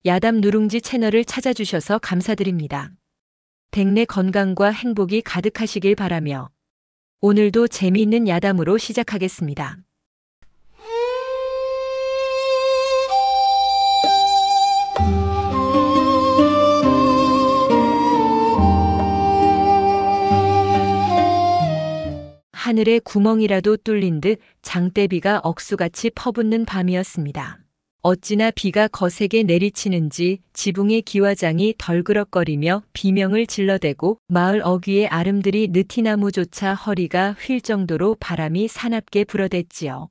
야담 누룽지 채널을 찾아주셔서 감사드립니다. 댁내 건강과 행복이 가득하시길 바라며 오늘도 재미있는 야담으로 시작하겠습니다. 하늘에 구멍이라도 뚫린 듯 장대비가 억수같이 퍼붓는 밤이었습니다. 어찌나 비가 거세게 내리치는지 지붕의 기와장이 덜그럭거리며 비명을 질러대고 마을 어귀의 아름드리 느티나무조차 허리가 휠 정도로 바람이 사납게 불어댔지요.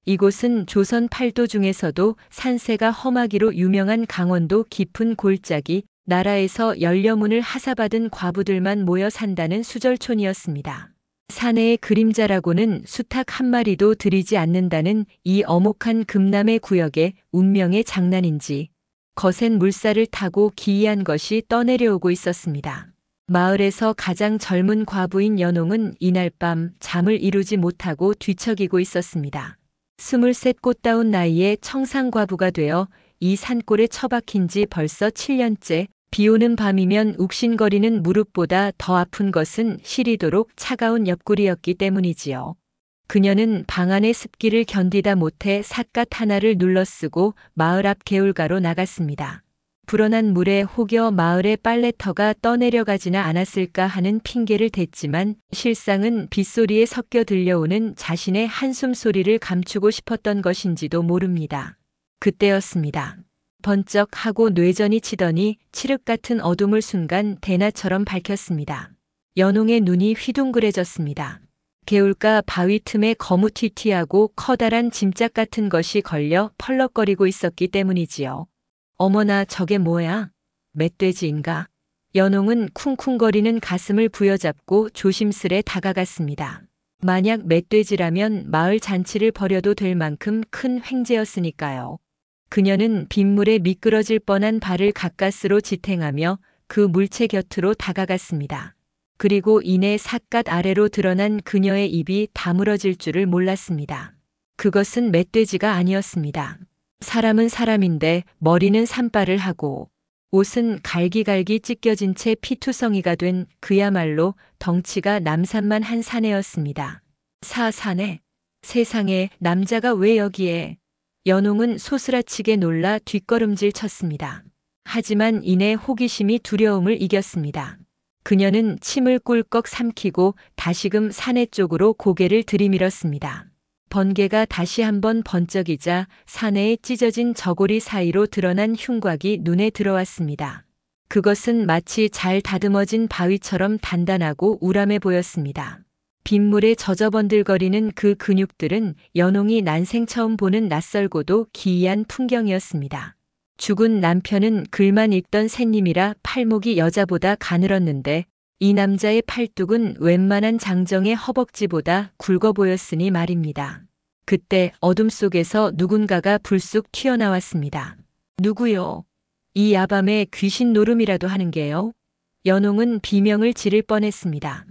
이곳은 조선 팔도 중에서도 산세가 험하기로 유명한 강원도 깊은 골짜기 나라에서 연려문을 하사받은 과부들만 모여 산다는 수절촌이었습니다. 사내의 그림자라고는 수탉 한 마리도 들이지 않는다는 이 어목한 금남의 구역의 운명의 장난인지 거센 물살을 타고 기이한 것이 떠내려오고 있었습니다. 마을에서 가장 젊은 과부인 연홍은 이날 밤 잠을 이루지 못하고 뒤척이고 있었습니다. 23 꽃다운 나이에 청상과부가 되어 이 산골에 처박힌 지 벌써 7년째, 비오는 밤이면 욱신거리는 무릎보다 더 아픈 것은 시리도록 차가운 옆구리였기 때문이지요. 그녀는 방 안의 습기를 견디다 못해 삿갓 하나를 눌러쓰고 마을 앞 개울가로 나갔습니다. 불어난 물에 혹여 마을의 빨래터가 떠내려가지나 않았을까 하는 핑계를 댔지만 실상은 빗소리에 섞여 들려오는 자신의 한숨 소리를 감추고 싶었던 것인지도 모릅니다. 그때였습니다. 번쩍 하고 뇌전이 치더니 칠흑 같은 어둠을 순간 대낮처럼 밝혔습니다. 연홍의 눈이 휘둥그레졌습니다. 개울가 바위 틈에 거무튀튀하고 커다란 짐짝 같은 것이 걸려 펄럭거리고 있었기 때문이지요. 어머나 저게 뭐야? 멧돼지인가? 연홍은 쿵쿵거리는 가슴을 부여잡고 조심스레 다가갔습니다. 만약 멧돼지라면 마을 잔치를 벌여도 될 만큼 큰 횡재였으니까요. 그녀는 빗물에 미끄러질 뻔한 발을 가까스로 지탱하며 그 물체 곁으로 다가갔습니다. 그리고 이내 삿갓 아래로 드러난 그녀의 입이 다물어질 줄을 몰랐습니다. 그것은 멧돼지가 아니었습니다. 사람은 사람인데 머리는 산발을 하고 옷은 갈기갈기 찢겨진 채 피투성이가 된 그야말로 덩치가 남산만 한 사내였습니다. 사내? 세상에 남자가 왜 여기에? 연홍은 소스라치게 놀라 뒷걸음질 쳤습니다. 하지만 이내 호기심이 두려움을 이겼습니다. 그녀는 침을 꿀꺽 삼키고 다시금 사내 쪽으로 고개를 들이밀었습니다. 번개가 다시 한번 번쩍이자 사내에 찢어진 저고리 사이로 드러난 흉곽이 눈에 들어왔습니다. 그것은 마치 잘 다듬어진 바위처럼 단단하고 우람해 보였습니다. 빗물에 젖어번들거리는 그 근육들은 연홍이 난생 처음 보는 낯설고도 기이한 풍경이었습니다. 죽은 남편은 글만 읽던 샌님이라 팔목이 여자보다 가늘었는데 이 남자의 팔뚝은 웬만한 장정의 허벅지보다 굵어 보였으니 말입니다. 그때 어둠 속에서 누군가가 불쑥 튀어나왔습니다. 누구요? 이 야밤에 귀신 노름이라도 하는 게요? 연홍은 비명을 지를 뻔했습니다.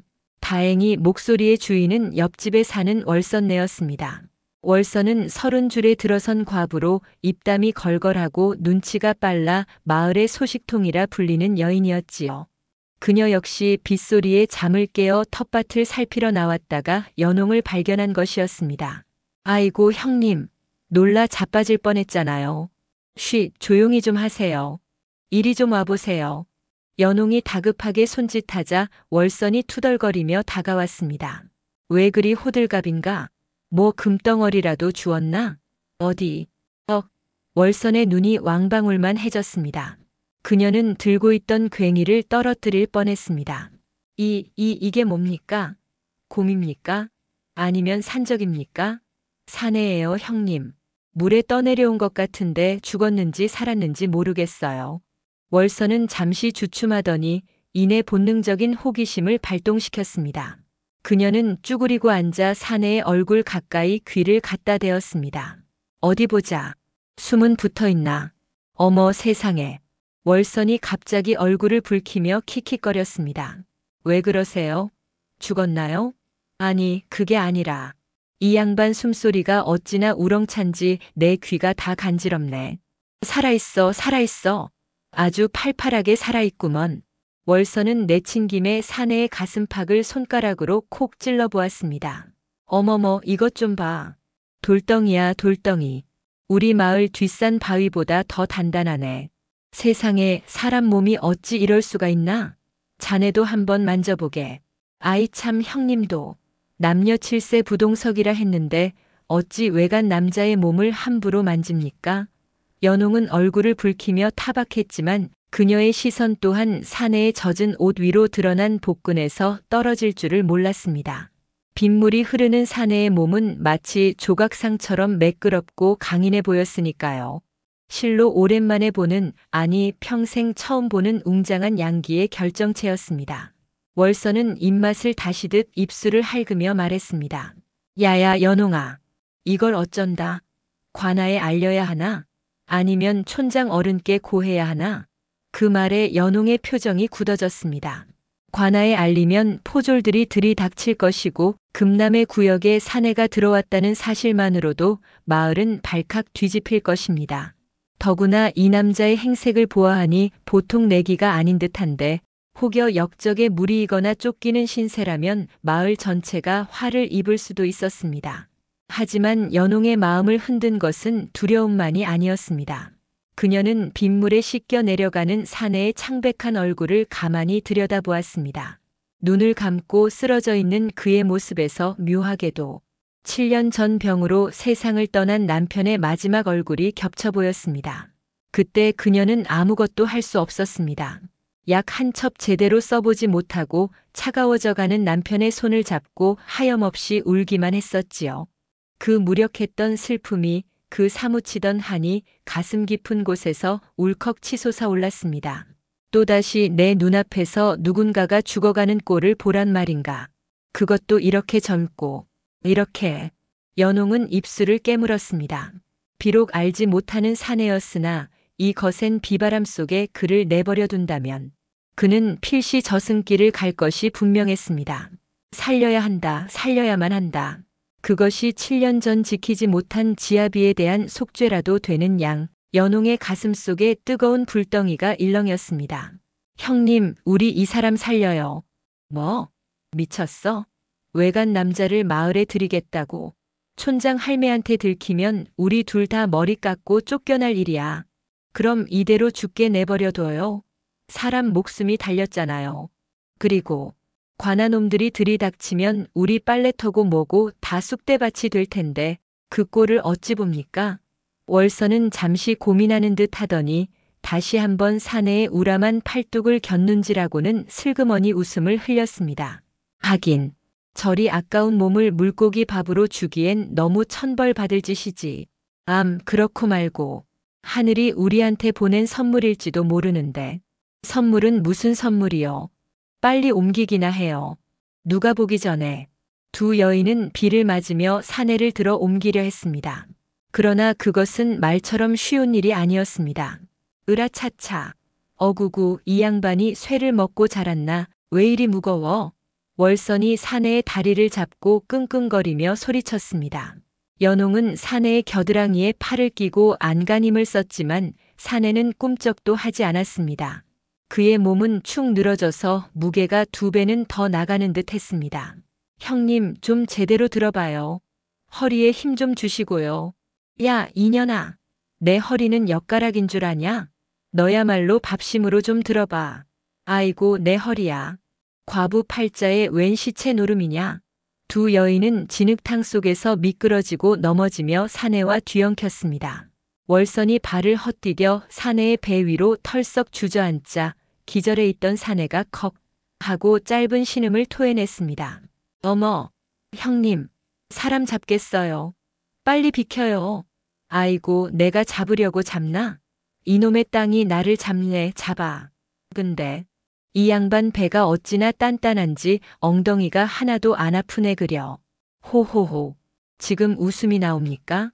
다행히 목소리의 주인은 옆집에 사는 월선네였습니다. 월선은 30줄에 들어선 과부로 입담이 걸걸하고 눈치가 빨라 마을의 소식통이라 불리는 여인이었지요. 그녀 역시 빗소리에 잠을 깨어 텃밭을 살피러 나왔다가 연홍을 발견한 것이었습니다. 아이고 형님, 놀라 자빠질 뻔했잖아요. 쉬, 조용히 좀 하세요. 이리 좀 와보세요. 연홍이 다급하게 손짓하자 월선이 투덜거리며 다가왔습니다. 왜 그리 호들갑인가? 뭐 금덩어리라도 주었나? 어디? 월선의 눈이 왕방울만 해졌습니다. 그녀는 들고 있던 괭이를 떨어뜨릴 뻔했습니다. 이게 뭡니까? 곰입니까? 아니면 산적입니까? 사내예요, 형님. 물에 떠내려온 것 같은데 죽었는지 살았는지 모르겠어요. 월선은 잠시 주춤하더니 이내 본능적인 호기심을 발동시켰습니다. 그녀는 쭈그리고 앉아 사내의 얼굴 가까이 귀를 갖다 대었습니다. 어디 보자. 숨은 붙어있나? 어머 세상에. 월선이 갑자기 얼굴을 붉히며 킥킥거렸습니다. 왜 그러세요? 죽었나요? 아니, 그게 아니라. 이 양반 숨소리가 어찌나 우렁찬지 내 귀가 다 간지럽네. 살아있어, 살아있어. 아주 팔팔하게 살아있구먼. 월서는 내친 김에 사내의 가슴팍을 손가락으로 콕 찔러 보았습니다. 어머머, 이것 좀 봐. 돌덩이야, 돌덩이. 우리 마을 뒷산 바위보다 더 단단하네. 세상에 사람 몸이 어찌 이럴 수가 있나? 자네도 한번 만져보게. 아이 참, 형님도. 남녀 7세 부동석이라 했는데 어찌 외간 남자의 몸을 함부로 만집니까? 연홍은 얼굴을 붉히며 타박했지만 그녀의 시선 또한 사내의 젖은 옷 위로 드러난 복근에서 떨어질 줄을 몰랐습니다. 빗물이 흐르는 사내의 몸은 마치 조각상처럼 매끄럽고 강인해 보였으니까요. 실로 오랜만에 보는, 아니 평생 처음 보는 웅장한 양기의 결정체였습니다. 월서는 입맛을 다시듯 입술을 핥으며 말했습니다. 야야, 연홍아. 이걸 어쩐다. 관아에 알려야 하나? 아니면 촌장 어른께 고해야 하나? 그 말에 연홍의 표정이 굳어졌습니다. 관아에 알리면 포졸들이 들이닥칠 것이고 금남의 구역에 사내가 들어왔다는 사실만으로도 마을은 발칵 뒤집힐 것입니다. 더구나 이 남자의 행색을 보아하니 보통 내기가 아닌 듯한데 혹여 역적에 무리이거나 쫓기는 신세라면 마을 전체가 화를 입을 수도 있었습니다. 하지만 연홍의 마음을 흔든 것은 두려움만이 아니었습니다. 그녀는 빗물에 씻겨 내려가는 사내의 창백한 얼굴을 가만히 들여다보았습니다. 눈을 감고 쓰러져 있는 그의 모습에서 묘하게도 7년 전 병으로 세상을 떠난 남편의 마지막 얼굴이 겹쳐 보였습니다. 그때 그녀는 아무것도 할 수 없었습니다. 약 한 첩 제대로 써보지 못하고 차가워져가는 남편의 손을 잡고 하염없이 울기만 했었지요. 그 무력했던 슬픔이, 그 사무치던 한이 가슴 깊은 곳에서 울컥 치솟아 올랐습니다. 또다시 내 눈앞에서 누군가가 죽어가는 꼴을 보란 말인가. 그것도 이렇게 젊고, 이렇게. 연홍은 입술을 깨물었습니다. 비록 알지 못하는 사내였으나 이 거센 비바람 속에 그를 내버려 둔다면 그는 필시 저승길을 갈 것이 분명했습니다. 살려야 한다, 살려야만 한다. 그것이 7년 전 지키지 못한 지아비에 대한 속죄라도 되는 양, 연홍의 가슴속에 뜨거운 불덩이가 일렁였습니다. 형님, 우리 이 사람 살려요. 뭐? 미쳤어? 외간 남자를 마을에 들이겠다고. 촌장 할매한테 들키면 우리 둘 다 머리 깎고 쫓겨날 일이야. 그럼 이대로 죽게 내버려둬요. 사람 목숨이 달렸잖아요. 그리고 관아놈들이 들이닥치면 우리 빨래터고 뭐고 다 쑥대밭이 될 텐데 그 꼴을 어찌 봅니까? 월서는 잠시 고민하는 듯 하더니 다시 한번 사내의 우람한 팔뚝을 겨눈질하고는 슬그머니 웃음을 흘렸습니다. 하긴 저리 아까운 몸을 물고기 밥으로 주기엔 너무 천벌받을 짓이지. 그렇고 말고 하늘이 우리한테 보낸 선물일지도 모르는데. 선물은 무슨 선물이요? 빨리 옮기기나 해요. 누가 보기 전에. 두 여인은 비를 맞으며 사내를 들어 옮기려 했습니다. 그러나 그것은 말처럼 쉬운 일이 아니었습니다. 으라차차. 어구구, 이 양반이 쇠를 먹고 자랐나? 왜 이리 무거워? 월선이 사내의 다리를 잡고 끙끙거리며 소리쳤습니다. 연홍은 사내의 겨드랑이에 팔을 끼고 안간힘을 썼지만 사내는 꿈쩍도 하지 않았습니다. 그의 몸은 축 늘어져서 무게가 2배는 더 나가는 듯 했습니다. 형님, 좀 제대로 들어봐요. 허리에 힘 좀 주시고요. 야, 이년아. 내 허리는 엿가락인 줄 아냐? 너야말로 밥심으로 좀 들어봐. 아이고, 내 허리야. 과부 팔자에 웬 시체 노름이냐? 두 여인은 진흙탕 속에서 미끄러지고 넘어지며 사내와 뒤엉켰습니다. 월선이 발을 헛디뎌 사내의 배 위로 털썩 주저앉자 기절해 있던 사내가 컥 하고 짧은 신음을 토해냈습니다. 어머, 형님, 사람 잡겠어요. 빨리 비켜요. 아이고, 내가 잡으려고 잡나? 이놈의 땅이 나를 잡네, 잡아. 근데 이 양반 배가 어찌나 단단한지 엉덩이가 하나도 안 아프네 그려. 호호호. 지금 웃음이 나옵니까?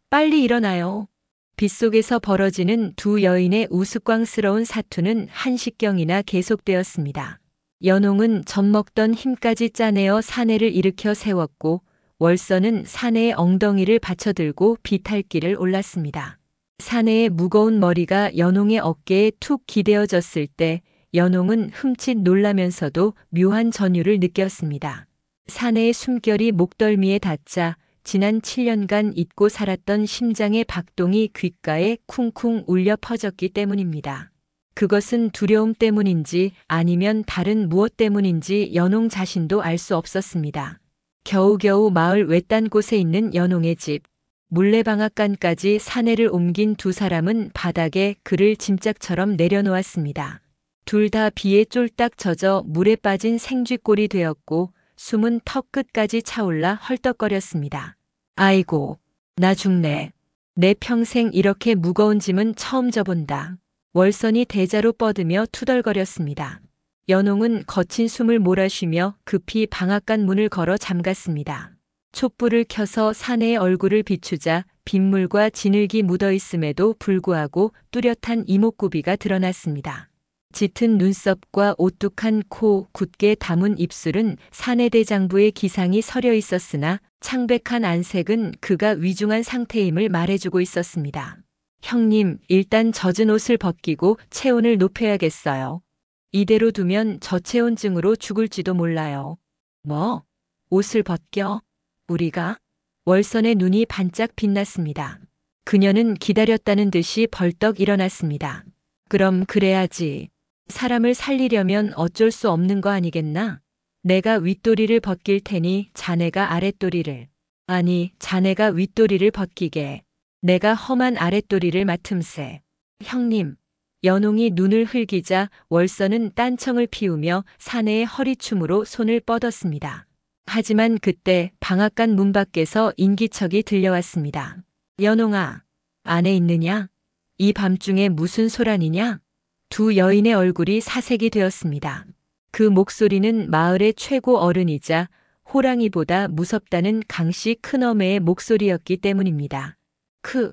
빨리 일어나요. 빗속에서 벌어지는 두 여인의 우스꽝스러운 사투는 한식경이나 계속되었습니다. 연홍은 젖먹던 힘까지 짜내어 사내를 일으켜 세웠고 월서는 사내의 엉덩이를 받쳐들고 비탈길을 올랐습니다. 사내의 무거운 머리가 연홍의 어깨에 툭 기대어졌을 때 연홍은 흠칫 놀라면서도 묘한 전율을 느꼈습니다. 사내의 숨결이 목덜미에 닿자 지난 7년간 잊고 살았던 심장의 박동이 귓가에 쿵쿵 울려 퍼졌기 때문입니다. 그것은 두려움 때문인지 아니면 다른 무엇 때문인지 연홍 자신도 알 수 없었습니다. 겨우겨우 마을 외딴 곳에 있는 연홍의 집, 물레방앗간까지 사내를 옮긴 두 사람은 바닥에 그를 짐짝처럼 내려놓았습니다. 둘 다 비에 쫄딱 젖어 물에 빠진 생쥐꼴이 되었고 숨은 턱 끝까지 차올라 헐떡거렸습니다. 아이고, 나 죽네. 내 평생 이렇게 무거운 짐은 처음 져본다. 월선이 대자로 뻗으며 투덜거렸습니다. 연홍은 거친 숨을 몰아쉬며 급히 방앗간 문을 걸어 잠갔습니다. 촛불을 켜서 사내의 얼굴을 비추자 빗물과 진흙이 묻어있음에도 불구하고 뚜렷한 이목구비가 드러났습니다. 짙은 눈썹과 오뚝한 코, 굳게 담은 입술은 사내대장부의 기상이 서려 있었으나 창백한 안색은 그가 위중한 상태임을 말해주고 있었습니다. 형님, 일단 젖은 옷을 벗기고 체온을 높여야겠어요. 이대로 두면 저체온증으로 죽을지도 몰라요. 뭐? 옷을 벗겨? 우리가? 월선의 눈이 반짝 빛났습니다. 그녀는 기다렸다는 듯이 벌떡 일어났습니다. 그럼 그래야지. 사람을 살리려면 어쩔 수 없는 거 아니겠나? 내가 윗도리를 벗길 테니 자네가 아랫도리를. 아니, 자네가 윗도리를 벗기게. 내가 험한 아랫도리를 맡음세. 형님. 연홍이 눈을 흘기자 월선은 딴청을 피우며 사내의 허리춤으로 손을 뻗었습니다. 하지만 그때 방앗간 문 밖에서 인기척이 들려왔습니다. 연홍아, 안에 있느냐? 이 밤중에 무슨 소란이냐? 두 여인의 얼굴이 사색이 되었습니다. 그 목소리는 마을의 최고 어른이자 호랑이보다 무섭다는 강씨 큰어매의 목소리였기 때문입니다.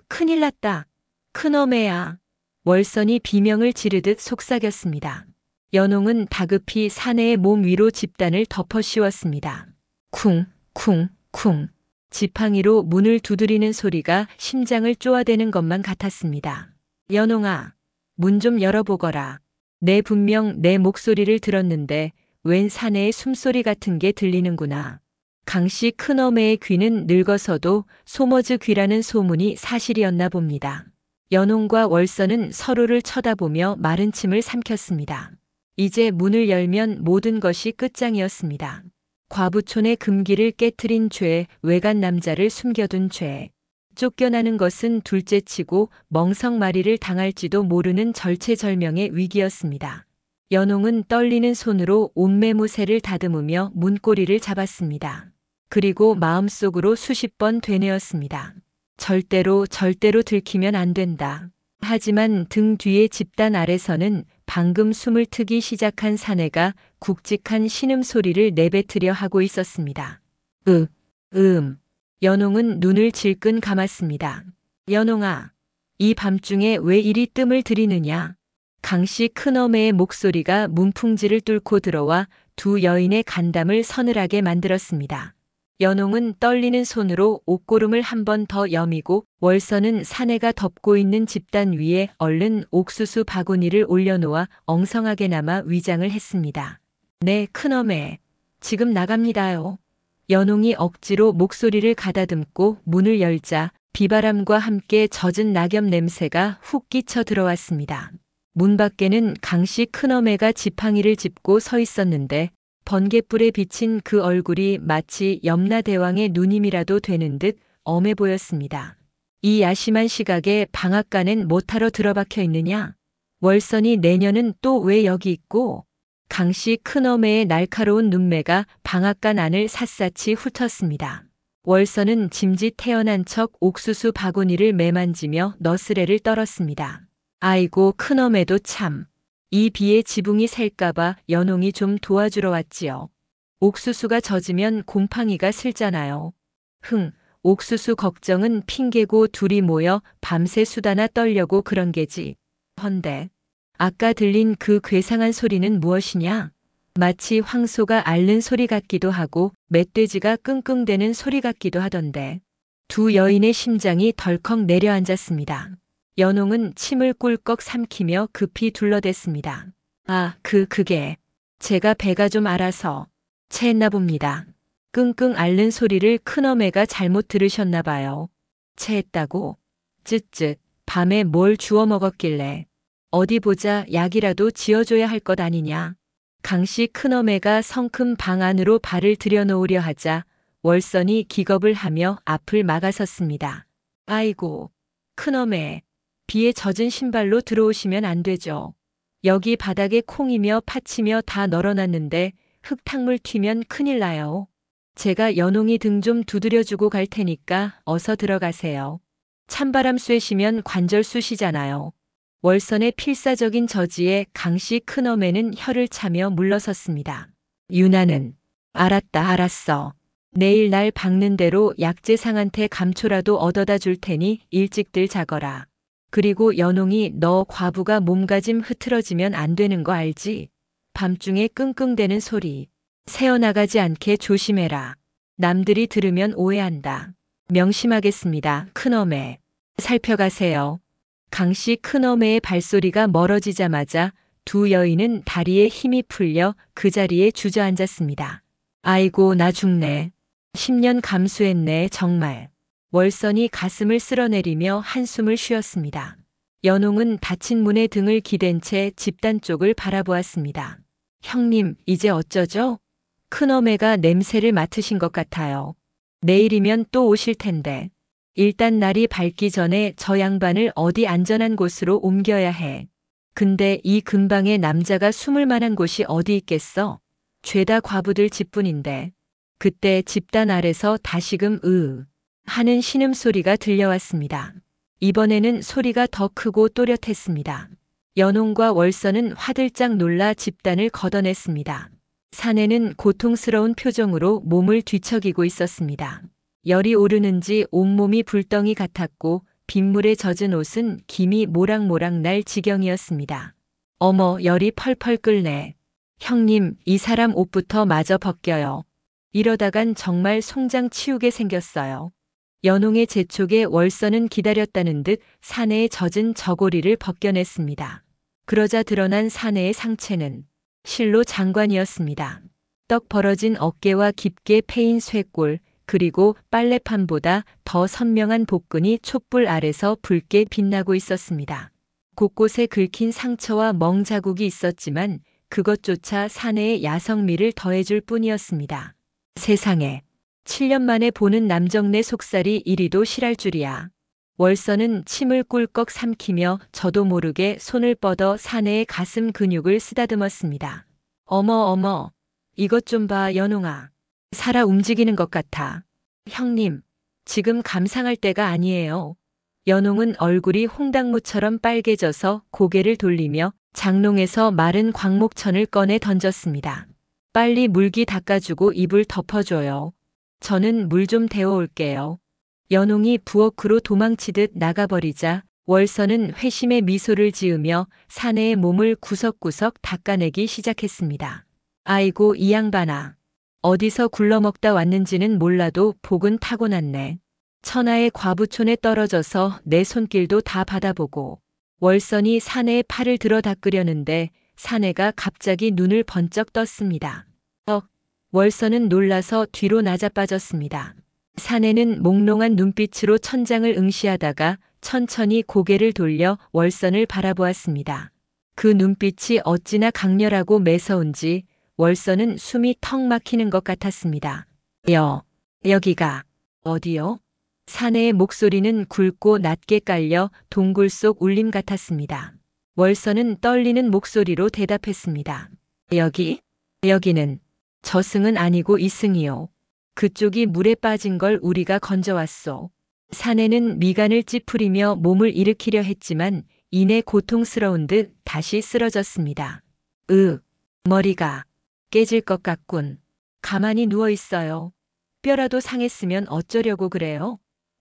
큰일 났다. 큰어매야. 월선이 비명을 지르듯 속삭였습니다. 연홍은 다급히 사내의 몸 위로 집단을 덮어 씌웠습니다. 쿵, 쿵, 쿵. 지팡이로 문을 두드리는 소리가 심장을 쪼아대는 것만 같았습니다. 연홍아, 문 좀 열어보거라. 내 분명 내 목소리를 들었는데 웬 사내의 숨소리 같은 게 들리는구나. 강씨 큰어매의 귀는 늙어서도 소머즈 귀라는 소문이 사실이었나 봅니다. 연홍과 월선은 서로를 쳐다보며 마른 침을 삼켰습니다. 이제 문을 열면 모든 것이 끝장이었습니다. 과부촌의 금기를 깨트린 죄, 외간 남자를 숨겨둔 죄. 쫓겨나는 것은 둘째치고 멍석마리를 당할지도 모르는 절체절명의 위기였습니다. 연홍은 떨리는 손으로 옷매무새를 다듬으며 문고리를 잡았습니다. 그리고 마음속으로 수십 번 되뇌었습니다. 절대로 들키면 안 된다. 하지만 등 뒤의 집단 아래서는 방금 숨을 트기 시작한 사내가 굵직한 신음소리를 내뱉으려 하고 있었습니다. 연홍은 눈을 질끈 감았습니다. 연홍아, 이 밤중에 왜 이리 뜸을 들이느냐? 강씨 큰어매의 목소리가 문풍지를 뚫고 들어와 두 여인의 간담을 서늘하게 만들었습니다. 연홍은 떨리는 손으로 옷고름을 한 번 더 여미고 월선은 사내가 덮고 있는 집단 위에 얼른 옥수수 바구니를 올려놓아 엉성하게나마 위장을 했습니다. 네, 큰어매. 지금 나갑니다요. 연홍이 억지로 목소리를 가다듬고 문을 열자 비바람과 함께 젖은 낙엽 냄새가 훅 끼쳐 들어왔습니다. 문 밖에는 강씨 큰어매가 지팡이를 짚고 서 있었는데 번갯불에 비친 그 얼굴이 마치 염라대왕의 누님이라도 되는 듯 엄해 보였습니다. 이 야심한 시각에 방앗간엔 못하러 들어박혀 있느냐? 월선이 내년은 또 왜 여기 있고? 강씨 큰어매의 날카로운 눈매가 방앗간 안을 샅샅이 훑었습니다. 월선은 짐짓 태어난 척 옥수수 바구니를 매만지며 너스레를 떨었습니다. 아이고 큰어매도 참. 이 비에 지붕이 셀까봐 연홍이 좀 도와주러 왔지요. 옥수수가 젖으면 곰팡이가 슬잖아요. 옥수수 걱정은 핑계고 둘이 모여 밤새 수다나 떨려고 그런 게지. 헌데 아까 들린 그 괴상한 소리는 무엇이냐? 마치 황소가 앓는 소리 같기도 하고 멧돼지가 끙끙대는 소리 같기도 하던데. 두 여인의 심장이 덜컥 내려앉았습니다. 연홍은 침을 꿀꺽 삼키며 급히 둘러댔습니다. 아, 그게. 제가 배가 좀 알아서 체했나 봅니다. 끙끙 앓는 소리를 큰어매가 잘못 들으셨나 봐요. 체했다고? 쯧쯧. 밤에 뭘 주워 먹었길래. 어디 보자, 약이라도 지어줘야 할 것 아니냐. 강씨 큰어매가 성큼 방 안으로 발을 들여놓으려 하자 월선이 기겁을 하며 앞을 막아섰습니다. 아이고, 큰어매. 비에 젖은 신발로 들어오시면 안 되죠. 여기 바닥에 콩이며 파치며 다 널어놨는데 흙탕물 튀면 큰일 나요. 제가 연홍이 등 좀 두드려주고 갈 테니까 어서 들어가세요. 찬바람 쐬시면 관절 쑤시잖아요. 월선의 필사적인 저지에 강씨 큰어매는 혀를 차며 물러섰습니다. 유나는 알았어. 내일 날 박는 대로 약재상한테 감초라도 얻어다 줄 테니 일찍들 자거라. 그리고 연홍이 너 과부가 몸가짐 흐트러지면 안 되는 거 알지? 밤중에 끙끙대는 소리. 새어나가지 않게 조심해라. 남들이 들으면 오해한다. 명심하겠습니다, 큰어매. 살펴가세요. 강씨 큰어매의 발소리가 멀어지자마자 두 여인은 다리에 힘이 풀려 그 자리에 주저앉았습니다. 아이고, 나 죽네. 10년 감수했네, 정말. 월선이 가슴을 쓸어내리며 한숨을 쉬었습니다. 연홍은 닫힌 문에 등을 기댄 채 집단 쪽을 바라보았습니다. 형님, 이제 어쩌죠? 큰어매가 냄새를 맡으신 것 같아요. 내일이면 또 오실 텐데. 일단 날이 밝기 전에 저 양반을 어디 안전한 곳으로 옮겨야 해. 근데 이 근방에 남자가 숨을 만한 곳이 어디 있겠어? 죄다 과부들 집뿐인데. 그때 집단 아래서 다시금 하는 신음소리가 들려왔습니다. 이번에는 소리가 더 크고 또렷했습니다. 연홍과 월선은 화들짝 놀라 집단을 걷어냈습니다. 사내는 고통스러운 표정으로 몸을 뒤척이고 있었습니다. 열이 오르는지 온몸이 불덩이 같았고 빗물에 젖은 옷은 김이 모락모락 날 지경이었습니다. 어머, 열이 펄펄 끓네. 형님, 이 사람 옷부터 마저 벗겨요. 이러다간 정말 송장 치우게 생겼어요. 연홍의 재촉에 월선은 기다렸다는 듯 사내에 젖은 저고리를 벗겨냈습니다. 그러자 드러난 사내의 상체는 실로 장관이었습니다. 떡 벌어진 어깨와 깊게 패인 쇄골, 그리고 빨래판보다 더 선명한 복근이 촛불 아래서 붉게 빛나고 있었습니다. 곳곳에 긁힌 상처와 멍 자국이 있었지만 그것조차 사내의 야성미를 더해줄 뿐이었습니다. 세상에, 7년 만에 보는 남정네 속살이 이리도 실할 줄이야. 월선은 침을 꿀꺽 삼키며 저도 모르게 손을 뻗어 사내의 가슴 근육을 쓰다듬었습니다. 어머, 이것 좀 봐, 연홍아. 살아 움직이는 것 같아. 형님, 지금 감상할 때가 아니에요. 연홍은 얼굴이 홍당무처럼 빨개져서 고개를 돌리며 장롱에서 마른 광목천을 꺼내 던졌습니다. 빨리 물기 닦아주고 입을 덮어줘요. 저는 물 좀 데워올게요. 연홍이 부엌으로 도망치듯 나가버리자 월선은 회심의 미소를 지으며 사내의 몸을 구석구석 닦아내기 시작했습니다. 아이고, 이 양반아. 어디서 굴러먹다 왔는지는 몰라도 복은 타고났네. 천하의 과부촌에 떨어져서 내 손길도 다 받아보고. 월선이 사내의 팔을 들어 닦으려는데 사내가 갑자기 눈을 번쩍 떴습니다. 월선은 놀라서 뒤로 나자빠졌습니다. 사내는 몽롱한 눈빛으로 천장을 응시하다가 천천히 고개를 돌려 월선을 바라보았습니다. 그 눈빛이 어찌나 강렬하고 매서운지 월선은 숨이 턱 막히는 것 같았습니다. 여기가 어디요? 사내의 목소리는 굵고 낮게 깔려 동굴 속 울림 같았습니다. 월선은 떨리는 목소리로 대답했습니다. 여기는 저승은 아니고 이승이요. 그쪽이 물에 빠진 걸 우리가 건져왔소. 사내는 미간을 찌푸리며 몸을 일으키려 했지만 이내 고통스러운 듯 다시 쓰러졌습니다. 머리가 깨질 것 같군. 가만히 누워 있어요. 뼈라도 상했으면 어쩌려고 그래요?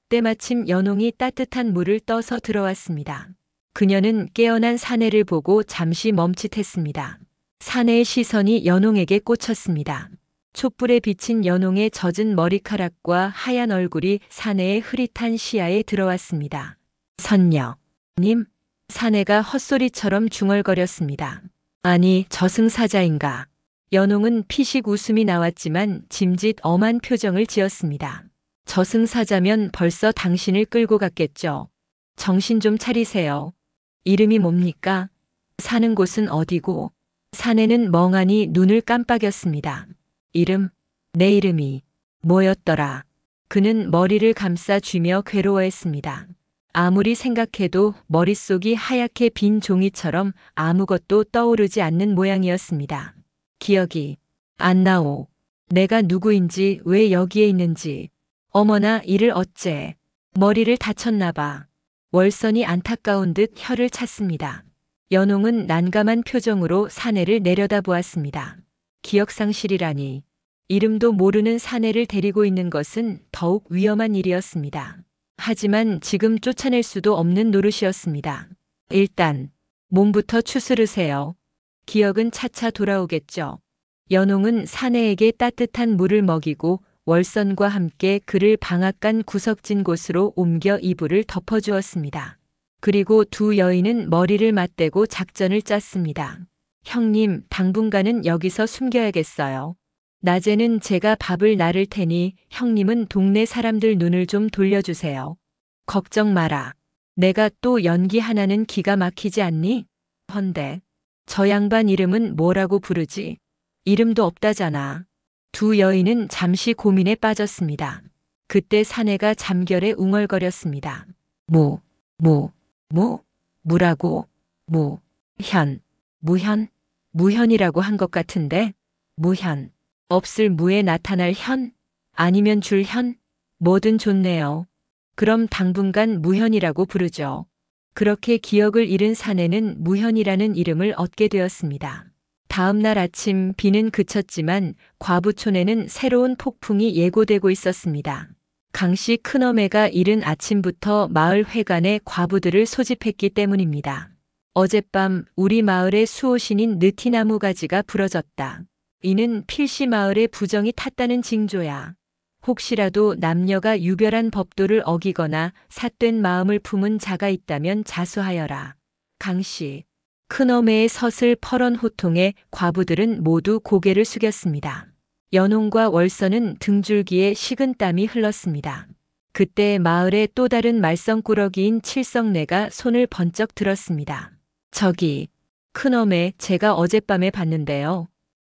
때마침 연홍이 따뜻한 물을 떠서 들어왔습니다. 그녀는 깨어난 사내를 보고 잠시 멈칫했습니다. 사내의 시선이 연홍에게 꽂혔습니다. 촛불에 비친 연홍의 젖은 머리카락과 하얀 얼굴이 사내의 흐릿한 시야에 들어왔습니다. 선녀. 님, 사내가 헛소리처럼 중얼거렸습니다. 아니, 저승사자인가. 연홍은 피식 웃음이 나왔지만 짐짓 엄한 표정을 지었습니다. 저승사자면 벌써 당신을 끌고 갔겠죠. 정신 좀 차리세요. 이름이 뭡니까? 사는 곳은 어디고? 사내는 멍하니 눈을 깜빡였습니다. 이름, 내 이름이 뭐였더라? 그는 머리를 감싸 쥐며 괴로워했습니다. 아무리 생각해도 머릿속이 하얗게 빈 종이처럼 아무것도 떠오르지 않는 모양이었습니다. 기억이 안 나오. 내가 누구인지 왜 여기에 있는지. 어머나 이를 어째. 머리를 다쳤나 봐. 월선이 안타까운 듯 혀를 찼습니다. 연홍은 난감한 표정으로 사내를 내려다보았습니다. 기억상실이라니. 이름도 모르는 사내를 데리고 있는 것은 더욱 위험한 일이었습니다. 하지만 지금 쫓아낼 수도 없는 노릇이었습니다. 일단 몸부터 추스르세요. 기억은 차차 돌아오겠죠. 연홍은 사내에게 따뜻한 물을 먹이고 월선과 함께 그를 방앗간 구석진 곳으로 옮겨 이불을 덮어주었습니다. 그리고 두 여인은 머리를 맞대고 작전을 짰습니다. 형님, 당분간은 여기서 숨겨야겠어요. 낮에는 제가 밥을 나를 테니 형님은 동네 사람들 눈을 좀 돌려주세요. 걱정 마라. 내가 또 연기 하나는 기가 막히지 않니? 헌데 저 양반 이름은 뭐라고 부르지? 이름도 없다잖아. 두 여인은 잠시 고민에 빠졌습니다. 그때 사내가 잠결에 웅얼거렸습니다. 무라고? 무현? 무현이라고 한 것 같은데? 무현. 없을 무에 나타날 현? 아니면 줄 현? 뭐든 좋네요. 그럼 당분간 무현이라고 부르죠. 그렇게 기억을 잃은 사내는 무현이라는 이름을 얻게 되었습니다. 다음 날 아침 비는 그쳤지만 과부촌에는 새로운 폭풍이 예고되고 있었습니다. 강씨 큰어매가 이른 아침부터 마을 회관에 과부들을 소집했기 때문입니다. 어젯밤 우리 마을의 수호신인 느티나무 가지가 부러졌다. 이는 필시 마을에 부정이 탔다는 징조야. 혹시라도 남녀가 유별한 법도를 어기거나 삿된 마음을 품은 자가 있다면 자수하여라. 강씨. 큰어매의 서슬 퍼런 호통에 과부들은 모두 고개를 숙였습니다. 연홍과 월선은 등줄기에 식은땀이 흘렀습니다. 그때 마을의 또 다른 말썽꾸러기인 칠성내가 손을 번쩍 들었습니다. 저기, 큰어매 제가 어젯밤에 봤는데요.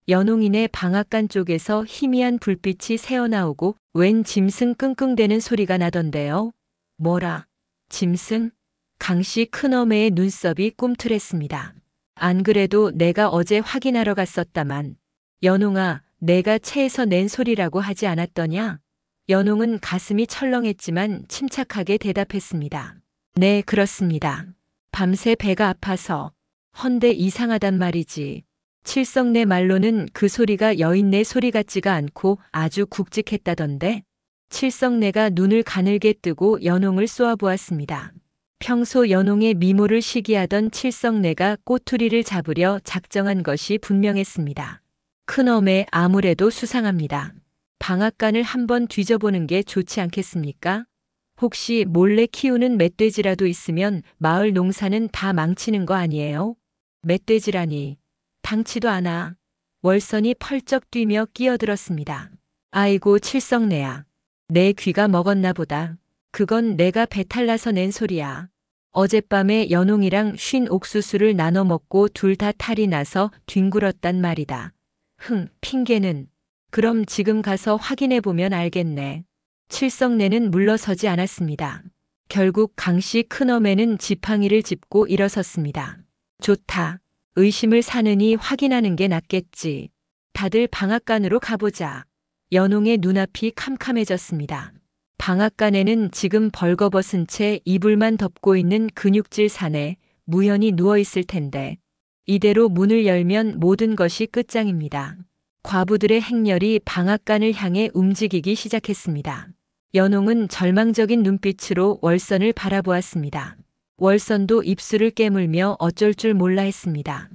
연홍이네 방앗간 쪽에서 희미한 불빛이 새어나오고 웬 짐승 끙끙대는 소리가 나던데요. 뭐라? 짐승? 강씨 큰어매의 눈썹이 꿈틀했습니다. 안 그래도 내가 어제 확인하러 갔었다만. 연홍아, 내가 채에서 낸 소리라고 하지 않았더냐? 연홍은 가슴이 철렁했지만 침착하게 대답했습니다. 네, 그렇습니다. 밤새 배가 아파서. 헌데 이상하단 말이지. 칠성내 말로는 그 소리가 여인네 소리 같지가 않고 아주 굵직했다던데. 칠성내가 눈을 가늘게 뜨고 연홍을 쏘아보았습니다. 평소 연홍의 미모를 시기하던 칠성내가 꼬투리를 잡으려 작정한 것이 분명했습니다. 큰어매 아무래도 수상합니다. 방앗간을 한번 뒤져보는 게 좋지 않겠습니까? 혹시 몰래 키우는 멧돼지라도 있으면 마을 농사는 다 망치는 거 아니에요? 멧돼지라니. 당치도 않아. 월선이 펄쩍 뛰며 끼어들었습니다. 아이고 칠성내야. 내 귀가 먹었나 보다. 그건 내가 배탈 나서 낸 소리야. 어젯밤에 연홍이랑 쉰 옥수수를 나눠 먹고 둘 다 탈이 나서 뒹굴었단 말이다. 핑계는. 그럼 지금 가서 확인해 보면 알겠네. 칠성내는 물러서지 않았습니다. 결국 강씨 큰어매는 지팡이를 짚고 일어섰습니다. 좋다. 의심을 사느니 확인하는 게 낫겠지. 다들 방앗간으로 가보자. 연홍의 눈앞이 캄캄해졌습니다. 방앗간에는 지금 벌거벗은 채 이불만 덮고 있는 근육질 사내 무현이 누워있을 텐데 이대로 문을 열면 모든 것이 끝장입니다. 과부들의 행렬이 방앗간을 향해 움직이기 시작했습니다. 연홍은 절망적인 눈빛으로 월선을 바라보았습니다. 월선도 입술을 깨물며 어쩔 줄 몰라 했습니다.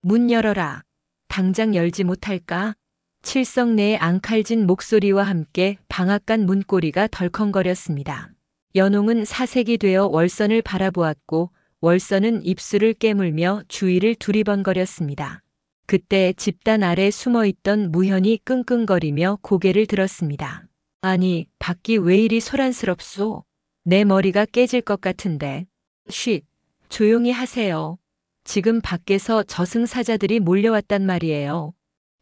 문 열어라. 당장 열지 못할까? 칠성내의 앙칼진 목소리와 함께 방앗간 문고리가 덜컹거렸습니다. 연홍은 사색이 되어 월선을 바라보았고 월선은 입술을 깨물며 주위를 두리번거렸습니다. 그때 집단 아래 숨어있던 무현이 끙끙거리며 고개를 들었습니다. 아니, 밖이 왜 이리 소란스럽소? 내 머리가 깨질 것 같은데. 쉿, 조용히 하세요. 지금 밖에서 저승사자들이 몰려왔단 말이에요.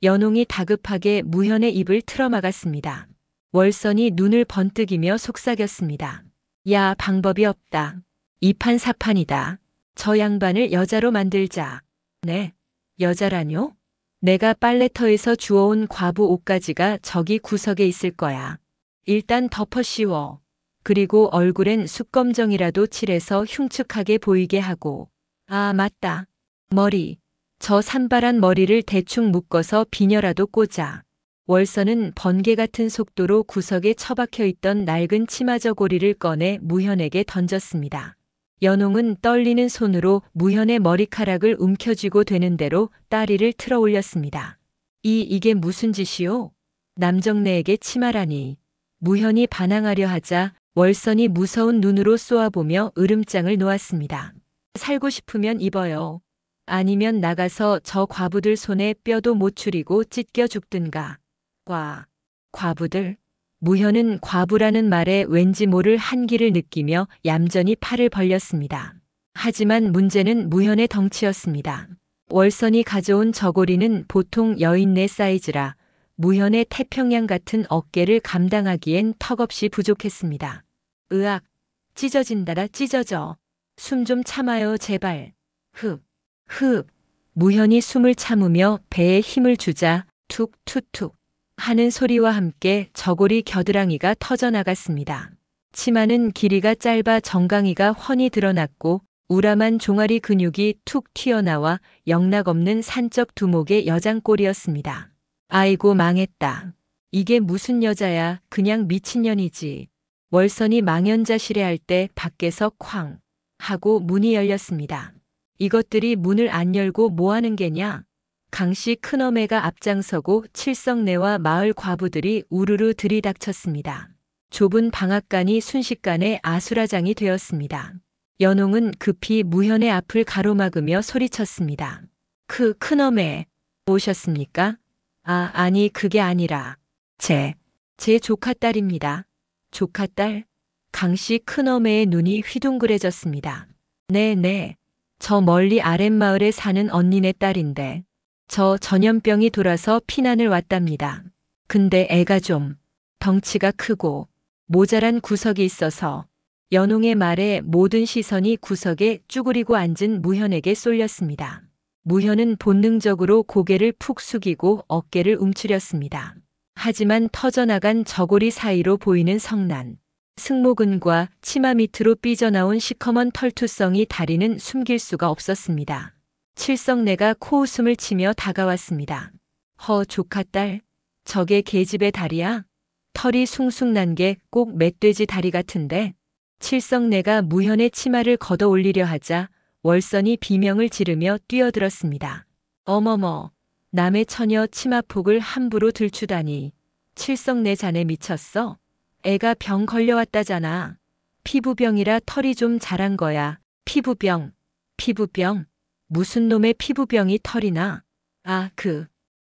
연홍이 다급하게 무현의 입을 틀어막았습니다. 월선이 눈을 번뜩이며 속삭였습니다. 야, 방법이 없다. 이판사판이다. 저 양반을 여자로 만들자. 네, 여자라뇨? 내가 빨래터에서 주워온 과부 옷가지가 저기 구석에 있을 거야. 일단 덮어 씌워. 그리고 얼굴엔 숯검정이라도 칠해서 흉측하게 보이게 하고. 아, 맞다. 머리. 저 산발한 머리를 대충 묶어서 비녀라도 꽂아. 월선은 번개 같은 속도로 구석에 처박혀 있던 낡은 치마저고리를 꺼내 무현에게 던졌습니다. 연홍은 떨리는 손으로 무현의 머리카락을 움켜쥐고 되는 대로 다리를 틀어 올렸습니다. 이게 무슨 짓이오? 남정네에게 치마라니. 무현이 반항하려 하자 월선이 무서운 눈으로 쏘아보며 으름장을 놓았습니다. 살고 싶으면 입어요. 아니면 나가서 저 과부들 손에 뼈도 못 추리고 찢겨 죽든가. 과부들? 무현은 과부라는 말에 왠지 모를 한기를 느끼며 얌전히 팔을 벌렸습니다. 하지만 문제는 무현의 덩치였습니다. 월선이 가져온 저고리는 보통 여인네 사이즈라 무현의 태평양 같은 어깨를 감당하기엔 턱없이 부족했습니다. 으악, 찢어진다라 찢어져. 숨 좀 참아요 제발. 흡. 무현이 숨을 참으며 배에 힘을 주자 툭툭툭 하는 소리와 함께 저고리 겨드랑이가 터져나갔습니다. 치마는 길이가 짧아 정강이가 훤히 드러났고 우람한 종아리 근육이 툭 튀어나와 영락없는 산적 두목의 여장꼴이었습니다. 아이고 망했다. 이게 무슨 여자야. 그냥 미친년이지. 월선이 망연자실해할 때 밖에서 쾅 하고 문이 열렸습니다. 이것들이 문을 안 열고 뭐하는 게냐? 강씨 큰어매가 앞장서고 칠성내와 마을 과부들이 우르르 들이닥쳤습니다. 좁은 방앗간이 순식간에 아수라장이 되었습니다. 연홍은 급히 무현의 앞을 가로막으며 소리쳤습니다. 큰어매, 오셨습니까? 아니 그게 아니라 제 조카딸입니다. 조카딸? 강씨 큰어매의 눈이 휘둥그레졌습니다. 네네, 저 멀리 아랫마을에 사는 언니네 딸인데 저 전염병이 돌아서 피난을 왔답니다. 근데 애가 좀 덩치가 크고 모자란 구석이 있어서. 연홍의 말에 모든 시선이 구석에 쭈그리고 앉은 무현에게 쏠렸습니다. 무현은 본능적으로 고개를 푹 숙이고 어깨를 움츠렸습니다. 하지만 터져나간 저고리 사이로 보이는 성난, 승모근과 치마 밑으로 삐져나온 시커먼 털투성이 다리는 숨길 수가 없었습니다. 칠성내가 코웃음을 치며 다가왔습니다. 조카딸, 저게 계집의 다리야? 털이 숭숭 난 게 꼭 멧돼지 다리 같은데. 칠성내가 무현의 치마를 걷어 올리려 하자 월선이 비명을 지르며 뛰어들었습니다. 어머머, 남의 처녀 치마폭을 함부로 들추다니. 칠성내 자네 미쳤어? 애가 병 걸려왔다잖아. 피부병이라 털이 좀 자란 거야. 피부병. 무슨 놈의 피부병이 털이 나?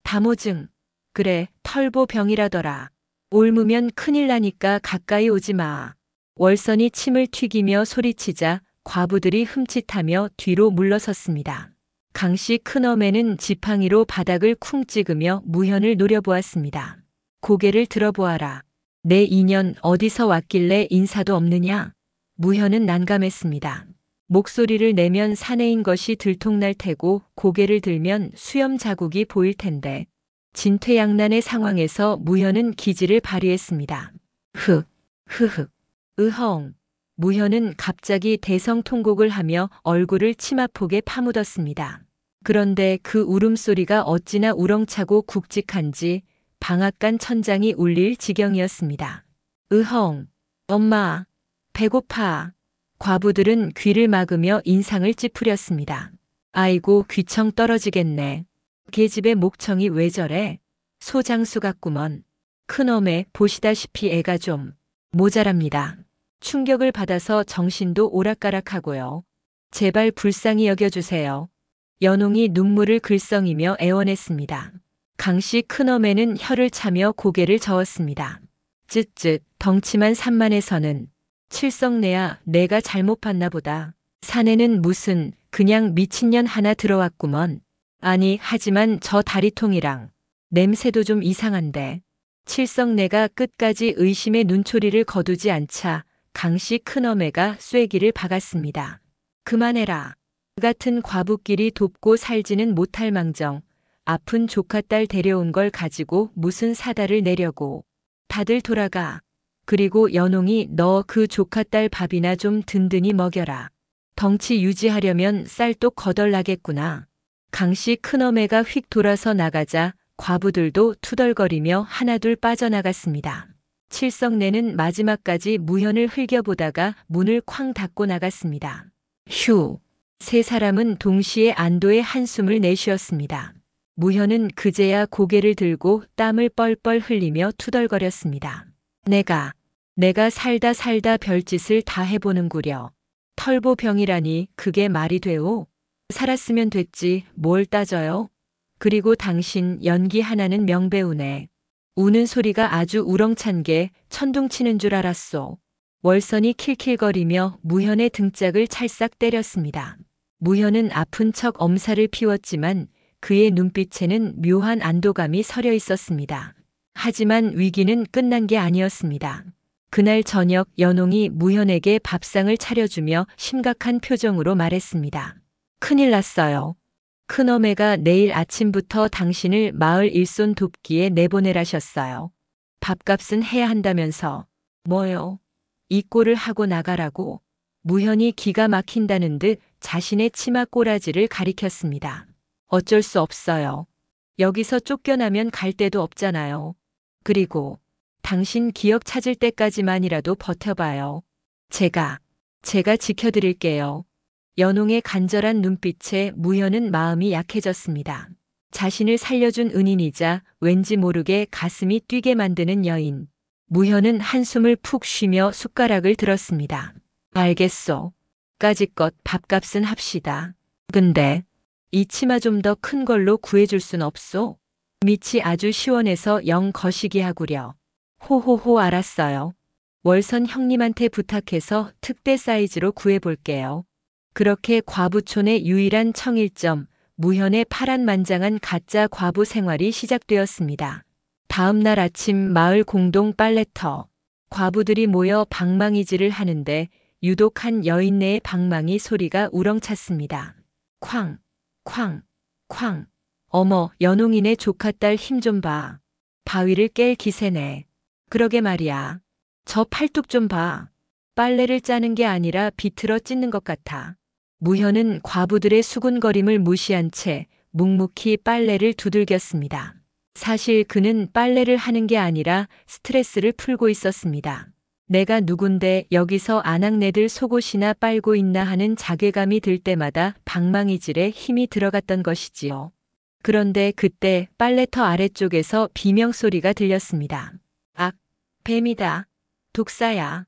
담호증. 그래, 털보병이라더라. 옮으면 큰일 나니까 가까이 오지 마. 월선이 침을 튀기며 소리치자 과부들이 흠칫하며 뒤로 물러섰습니다. 강씨 큰어매는 지팡이로 바닥을 쿵 찍으며 무현을 노려보았습니다. 고개를 들어보아라. 내 인연 어디서 왔길래 인사도 없느냐? 무현은 난감했습니다. 목소리를 내면 사내인 것이 들통날 테고 고개를 들면 수염 자국이 보일 텐데. 진퇴양난의 상황에서 무현은 기지를 발휘했습니다. 으헝. 무현은 갑자기 대성통곡을 하며 얼굴을 치마폭에 파묻었습니다. 그런데 그 울음소리가 어찌나 우렁차고 굵직한지 방앗간 천장이 울릴 지경이었습니다. 으헝. 엄마. 배고파. 과부들은 귀를 막으며 인상을 찌푸렸습니다. 아이고 귀청 떨어지겠네. 계집의 목청이 왜 저래? 소장수 같구먼. 큰어매 보시다시피 애가 좀 모자랍니다. 충격을 받아서 정신도 오락가락하고요. 제발 불쌍히 여겨주세요. 연홍이 눈물을 글썽이며 애원했습니다. 강씨 큰어매는 혀를 차며 고개를 저었습니다. 쯧쯧 덩치만 산만해서는 칠성내야 내가 잘못 봤나 보다. 사내는 무슨 그냥 미친년 하나 들어왔구먼. 아니 하지만 저 다리통이랑 냄새도 좀 이상한데. 칠성내가 끝까지 의심의 눈초리를 거두지 않자 강씨 큰어매가 쐐기를 박았습니다. 그만해라. 그 같은 과부끼리 돕고 살지는 못할 망정. 아픈 조카딸 데려온 걸 가지고 무슨 사다를 내려고. 다들 돌아가. 그리고 연홍이 너 그 조카딸 밥이나 좀 든든히 먹여라. 덩치 유지하려면 쌀독 거덜나겠구나. 강씨 큰어매가 휙 돌아서 나가자 과부들도 투덜거리며 하나둘 빠져나갔습니다. 칠성내는 마지막까지 무현을 흘겨보다가 문을 쾅 닫고 나갔습니다. 휴. 세 사람은 동시에 안도의 한숨을 내쉬었습니다. 무현은 그제야 고개를 들고 땀을 뻘뻘 흘리며 투덜거렸습니다. 내가 살다 별짓을 다 해보는구려. 털보병이라니 그게 말이 돼오? 살았으면 됐지 뭘 따져요? 그리고 당신 연기 하나는 명배우네. 우는 소리가 아주 우렁찬 게 천둥치는 줄 알았소. 월선이 킬킬거리며 무현의 등짝을 찰싹 때렸습니다. 무현은 아픈 척 엄살을 피웠지만 그의 눈빛에는 묘한 안도감이 서려 있었습니다. 하지만 위기는 끝난 게 아니었습니다. 그날 저녁 연홍이 무현에게 밥상을 차려주며 심각한 표정으로 말했습니다. 큰일 났어요. 큰어매가 내일 아침부터 당신을 마을 일손 돕기에 내보내라셨어요. 밥값은 해야 한다면서. 뭐요? 이 꼴을 하고 나가라고. 무현이 기가 막힌다는 듯 자신의 치마 꼬라지를 가리켰습니다. 어쩔 수 없어요. 여기서 쫓겨나면 갈 데도 없잖아요. 그리고 당신 기억 찾을 때까지만이라도 버텨봐요. 제가 지켜드릴게요. 연홍의 간절한 눈빛에 무현은 마음이 약해졌습니다. 자신을 살려준 은인이자 왠지 모르게 가슴이 뛰게 만드는 여인. 무현은 한숨을 푹 쉬며 숟가락을 들었습니다. 알겠소. 까짓것 밥값은 합시다. 근데 이 치마 좀 더 큰 걸로 구해줄 순 없소? 밑이 아주 시원해서 영 거시기 하구려. 호호호 알았어요. 월선 형님한테 부탁해서 특대 사이즈로 구해볼게요. 그렇게 과부촌의 유일한 청일점, 무현의 파란만장한 가짜 과부 생활이 시작되었습니다. 다음 날 아침 마을 공동 빨래터. 과부들이 모여 방망이질을 하는데 유독 한 여인네의 방망이 소리가 우렁찼습니다. 쾅, 쾅, 쾅. 어머, 연홍이네 조카딸 힘 좀 봐. 바위를 깰 기세네. 그러게 말이야. 저 팔뚝 좀 봐. 빨래를 짜는 게 아니라 비틀어 찢는 것 같아. 무현은 과부들의 수군거림을 무시한 채 묵묵히 빨래를 두들겼습니다. 사실 그는 빨래를 하는 게 아니라 스트레스를 풀고 있었습니다. 내가 누군데 여기서 아낙네들 속옷이나 빨고 있나 하는 자괴감이 들 때마다 방망이질에 힘이 들어갔던 것이지요. 그런데 그때 빨래터 아래쪽에서 비명소리가 들렸습니다. 악, 뱀이다. 독사야.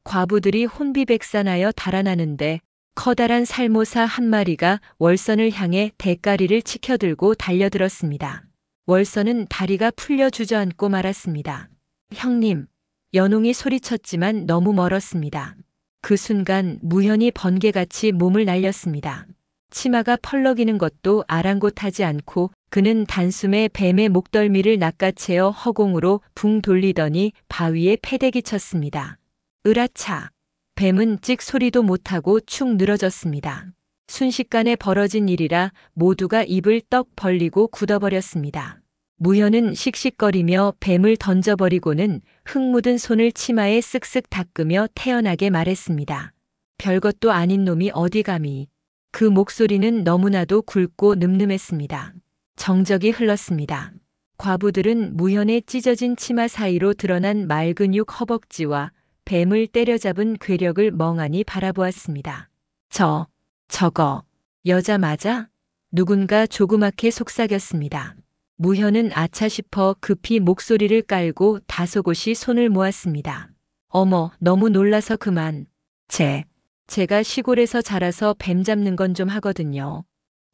과부들이 혼비백산하여 달아나는데 커다란 살모사 한 마리가 월선을 향해 대가리를 치켜들고 달려들었습니다. 월선은 다리가 풀려 주저앉고 말았습니다. 형님, 연홍이 소리쳤지만 너무 멀었습니다. 그 순간 무현이 번개같이 몸을 날렸습니다. 치마가 펄럭이는 것도 아랑곳하지 않고 그는 단숨에 뱀의 목덜미를 낚아채어 허공으로 붕 돌리더니 바위에 패대기 쳤습니다. 으라차! 뱀은 찍 소리도 못하고 축 늘어졌습니다. 순식간에 벌어진 일이라 모두가 입을 떡 벌리고 굳어버렸습니다. 무현은 씩씩거리며 뱀을 던져버리고는 흙 묻은 손을 치마에 쓱쓱 닦으며 태연하게 말했습니다. 별것도 아닌 놈이 어디 감히. 그 목소리는 너무나도 굵고 늠름했습니다. 정적이 흘렀습니다. 과부들은 무현의 찢어진 치마 사이로 드러난 말근육 허벅지와 뱀을 때려잡은 괴력을 멍하니 바라보았습니다. 저거, 여자 맞아? 누군가 조그맣게 속삭였습니다. 무현은 아차 싶어 급히 목소리를 깔고 다소곳이 손을 모았습니다. 어머, 너무 놀라서 그만. 제가 시골에서 자라서 뱀 잡는 건 좀 하거든요.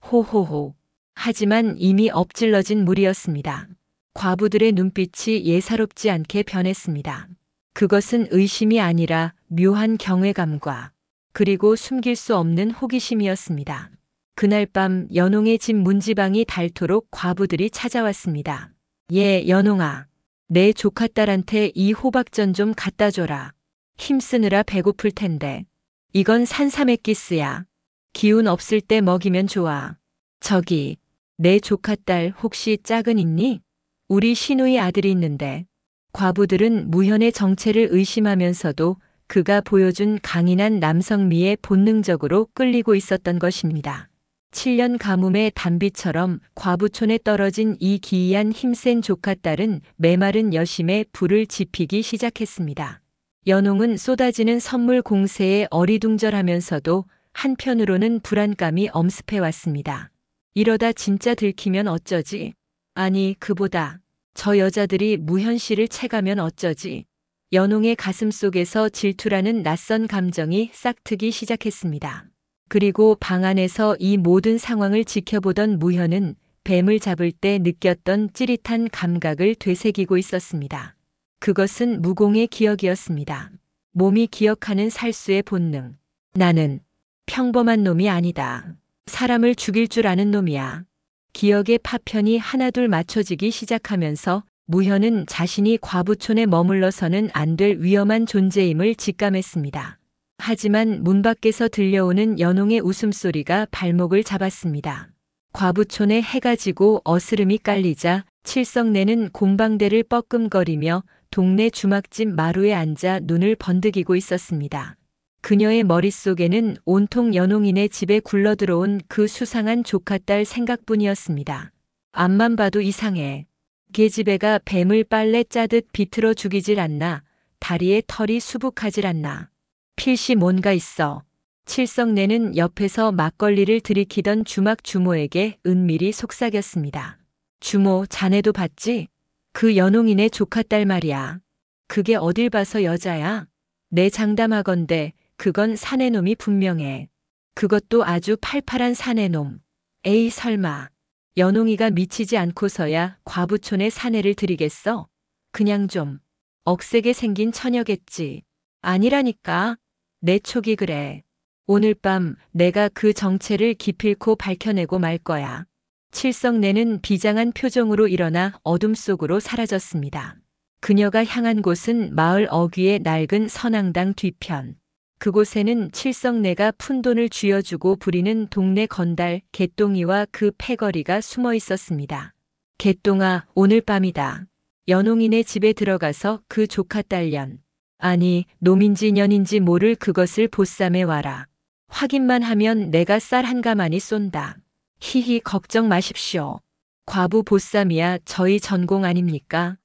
호호호. 하지만 이미 엎질러진 물이었습니다. 과부들의 눈빛이 예사롭지 않게 변했습니다. 그것은 의심이 아니라 묘한 경외감과 그리고 숨길 수 없는 호기심이었습니다. 그날 밤 연홍의 집 문지방이 닳도록 과부들이 찾아왔습니다. 예, 연홍아. 내 조카딸한테 이 호박전 좀 갖다 줘라. 힘쓰느라 배고플 텐데. 이건 산삼액기스야. 기운 없을 때 먹이면 좋아. 저기, 내 조카딸 혹시 짝은 있니? 우리 시누이 아들이 있는데. 과부들은 무현의 정체를 의심하면서도 그가 보여준 강인한 남성미에 본능적으로 끌리고 있었던 것입니다. 7년 가뭄의 단비처럼 과부촌에 떨어진 이 기이한 힘센 조카딸은 메마른 여심에 불을 지피기 시작했습니다. 연홍은 쏟아지는 선물 공세에 어리둥절하면서도 한편으로는 불안감이 엄습해 왔습니다. 이러다 진짜 들키면 어쩌지? 아니, 그보다 저 여자들이 무현 씨를 채가면 어쩌지? 연홍의 가슴 속에서 질투라는 낯선 감정이 싹트기 시작했습니다. 그리고 방 안에서 이 모든 상황을 지켜보던 무현은 뱀을 잡을 때 느꼈던 찌릿한 감각을 되새기고 있었습니다. 그것은 무공의 기억이었습니다. 몸이 기억하는 살수의 본능. 나는 평범한 놈이 아니다. 사람을 죽일 줄 아는 놈이야. 기억의 파편이 하나둘 맞춰지기 시작하면서 무현은 자신이 과부촌에 머물러서는 안 될 위험한 존재임을 직감했습니다. 하지만 문 밖에서 들려오는 연홍의 웃음소리가 발목을 잡았습니다. 과부촌에 해가 지고 어스름이 깔리자 칠성내는 곰방대를 뻐끔거리며 동네 주막집 마루에 앉아 눈을 번득이고 있었습니다. 그녀의 머릿속에는 온통 연홍이네 집에 굴러들어온 그 수상한 조카딸 생각뿐이었습니다. 앞만 봐도 이상해. 계집애가 뱀을 빨래 짜듯 비틀어 죽이질 않나. 다리에 털이 수북하질 않나. 필시 뭔가 있어. 칠성내는 옆에서 막걸리를 들이키던 주막 주모에게 은밀히 속삭였습니다. 주모, 자네도 봤지? 그 연홍이네 조카딸 말이야. 그게 어딜 봐서 여자야? 내 장담하건대 그건 사내놈이 분명해. 그것도 아주 팔팔한 사내놈. 에이 설마. 연홍이가 미치지 않고서야 과부촌에 사내를 들이겠어? 그냥 좀 억세게 생긴 처녀겠지. 아니라니까. 내 촉이 그래. 오늘 밤 내가 그 정체를 기필코 밝혀내고 말 거야. 칠성내는 비장한 표정으로 일어나 어둠 속으로 사라졌습니다. 그녀가 향한 곳은 마을 어귀의 낡은 선앙당 뒤편. 그곳에는 칠성내가 푼돈을 쥐어주고 부리는 동네 건달 개똥이와 그 패거리가 숨어 있었습니다. 개똥아, 오늘 밤이다. 연홍이네 집에 들어가서 그 조카딸년, 아니 놈인지 년인지 모를 그것을 보쌈해 와라. 확인만 하면 내가 쌀 한 가마니 쏜다. 히히 걱정 마십시오. 과부 보쌈이야 저희 전공 아닙니까?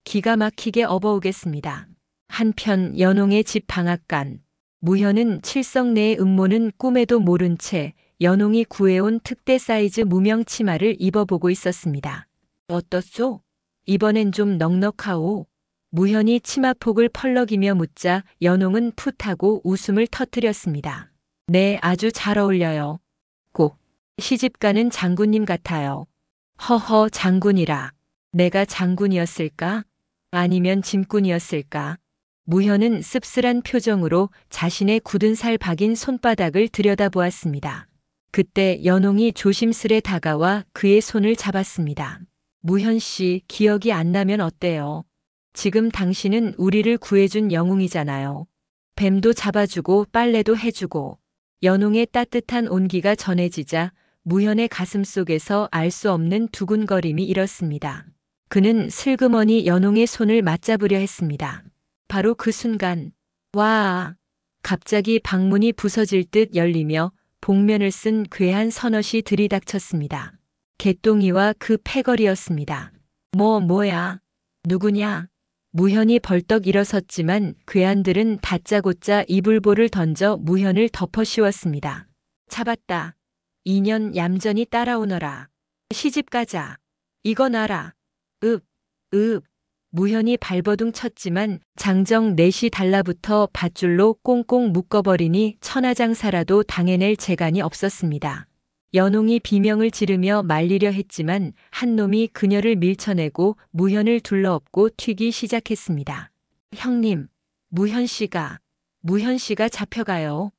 기가 막히게 업어오겠습니다. 한편 연홍의 집 방앗간. 무현은 칠성내의 음모는 꿈에도 모른 채 연홍이 구해온 특대 사이즈 무명 치마를 입어보고 있었습니다. 어떻소? 이번엔 좀 넉넉하오. 무현이 치마폭을 펄럭이며 묻자 연홍은 풋하고 웃음을 터뜨렸습니다. 네, 아주 잘 어울려요. 꼭 시집가는 장군님 같아요. 허허, 장군이라. 내가 장군이었을까? 아니면 짐꾼이었을까? 무현은 씁쓸한 표정으로 자신의 굳은 살 박인 손바닥을 들여다보았습니다. 그때 연홍이 조심스레 다가와 그의 손을 잡았습니다. 무현 씨, 기억이 안 나면 어때요? 지금 당신은 우리를 구해준 영웅이잖아요. 뱀도 잡아주고 빨래도 해주고. 연홍의 따뜻한 온기가 전해지자 무현의 가슴 속에서 알 수 없는 두근거림이 일었습니다. 그는 슬그머니 연홍의 손을 맞잡으려 했습니다. 바로 그 순간, 와! 갑자기 방문이 부서질 듯 열리며 복면을 쓴 괴한 서넛이 들이닥쳤습니다. 개똥이와 그 패거리였습니다. 뭐야? 누구냐? 무현이 벌떡 일어섰지만 괴한들은 다짜고짜 이불보를 던져 무현을 덮어 씌웠습니다. 잡았다. 2년 얌전히 따라오너라. 시집 가자. 이건 알아. 읍. 무현이 발버둥 쳤지만 장정 넷이 달라붙어 밧줄로 꽁꽁 묶어버리니 천하장사라도 당해낼 재간이 없었습니다. 연홍이 비명을 지르며 말리려 했지만 한 놈이 그녀를 밀쳐내고 무현을 둘러엎고 튀기 시작했습니다. 형님, 무현 씨가 잡혀가요.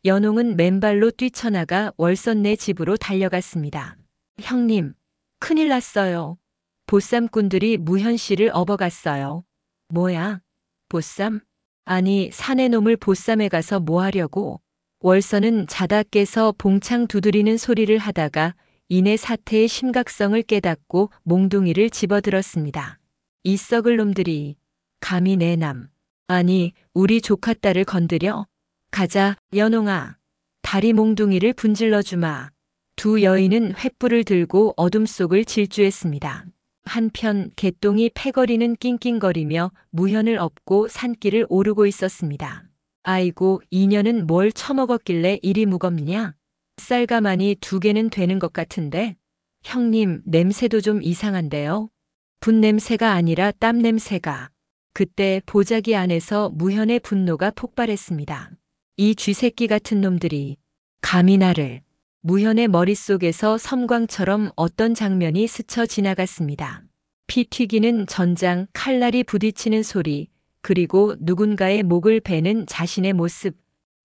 연홍은 맨발로 뛰쳐나가 월선네 집으로 달려갔습니다. 형님, 큰일 났어요. 보쌈꾼들이 무현 씨를 업어갔어요. 뭐야? 보쌈? 아니, 사내 놈을 보쌈에 가서 뭐 하려고? 월선은 자다 깨서 봉창 두드리는 소리를 하다가 이내 사태의 심각성을 깨닫고 몽둥이를 집어들었습니다. 이 썩을 놈들이 감히 내 남, 아니 우리 조카딸을 건드려? 가자, 연홍아. 다리 몽둥이를 분질러 주마. 두 여인은 횃불을 들고 어둠 속을 질주했습니다. 한편 개똥이 패거리는 낑낑거리며 무현을 업고 산길을 오르고 있었습니다. 아이고, 이년은 뭘 처먹었길래 이리 무겁냐? 쌀가마니 2개는 되는 것 같은데? 형님, 냄새도 좀 이상한데요? 분 냄새가 아니라 땀 냄새가. 그때 보자기 안에서 무현의 분노가 폭발했습니다. 이 쥐새끼 같은 놈들이 감히 나를. 무현의 머릿속에서 섬광처럼 어떤 장면이 스쳐 지나갔습니다. 피 튀기는 전장, 칼날이 부딪히는 소리, 그리고 누군가의 목을 베는 자신의 모습.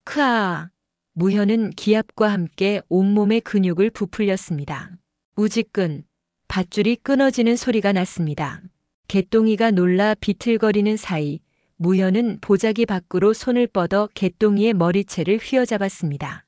크아! 무현은 기압과 함께 온몸의 근육을 부풀렸습니다. 우지끈, 밧줄이 끊어지는 소리가 났습니다. 개똥이가 놀라 비틀거리는 사이 무현은 보자기 밖으로 손을 뻗어 개똥이의 머리채를 휘어잡았습니다.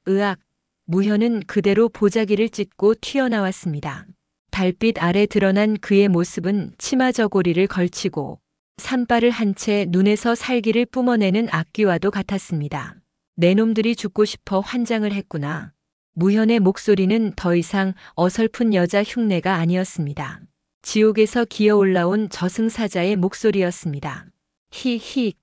으악! 무현은 그대로 보자기를 찢고 튀어나왔습니다. 달빛 아래 드러난 그의 모습은 치마 저고리를 걸치고 산발을 한 채 눈에서 살기를 뿜어내는 악귀와도 같았습니다. 내 놈들이 죽고 싶어 환장을 했구나. 무현의 목소리는 더 이상 어설픈 여자 흉내가 아니었습니다. 지옥에서 기어 올라온 저승사자의 목소리였습니다. 히히,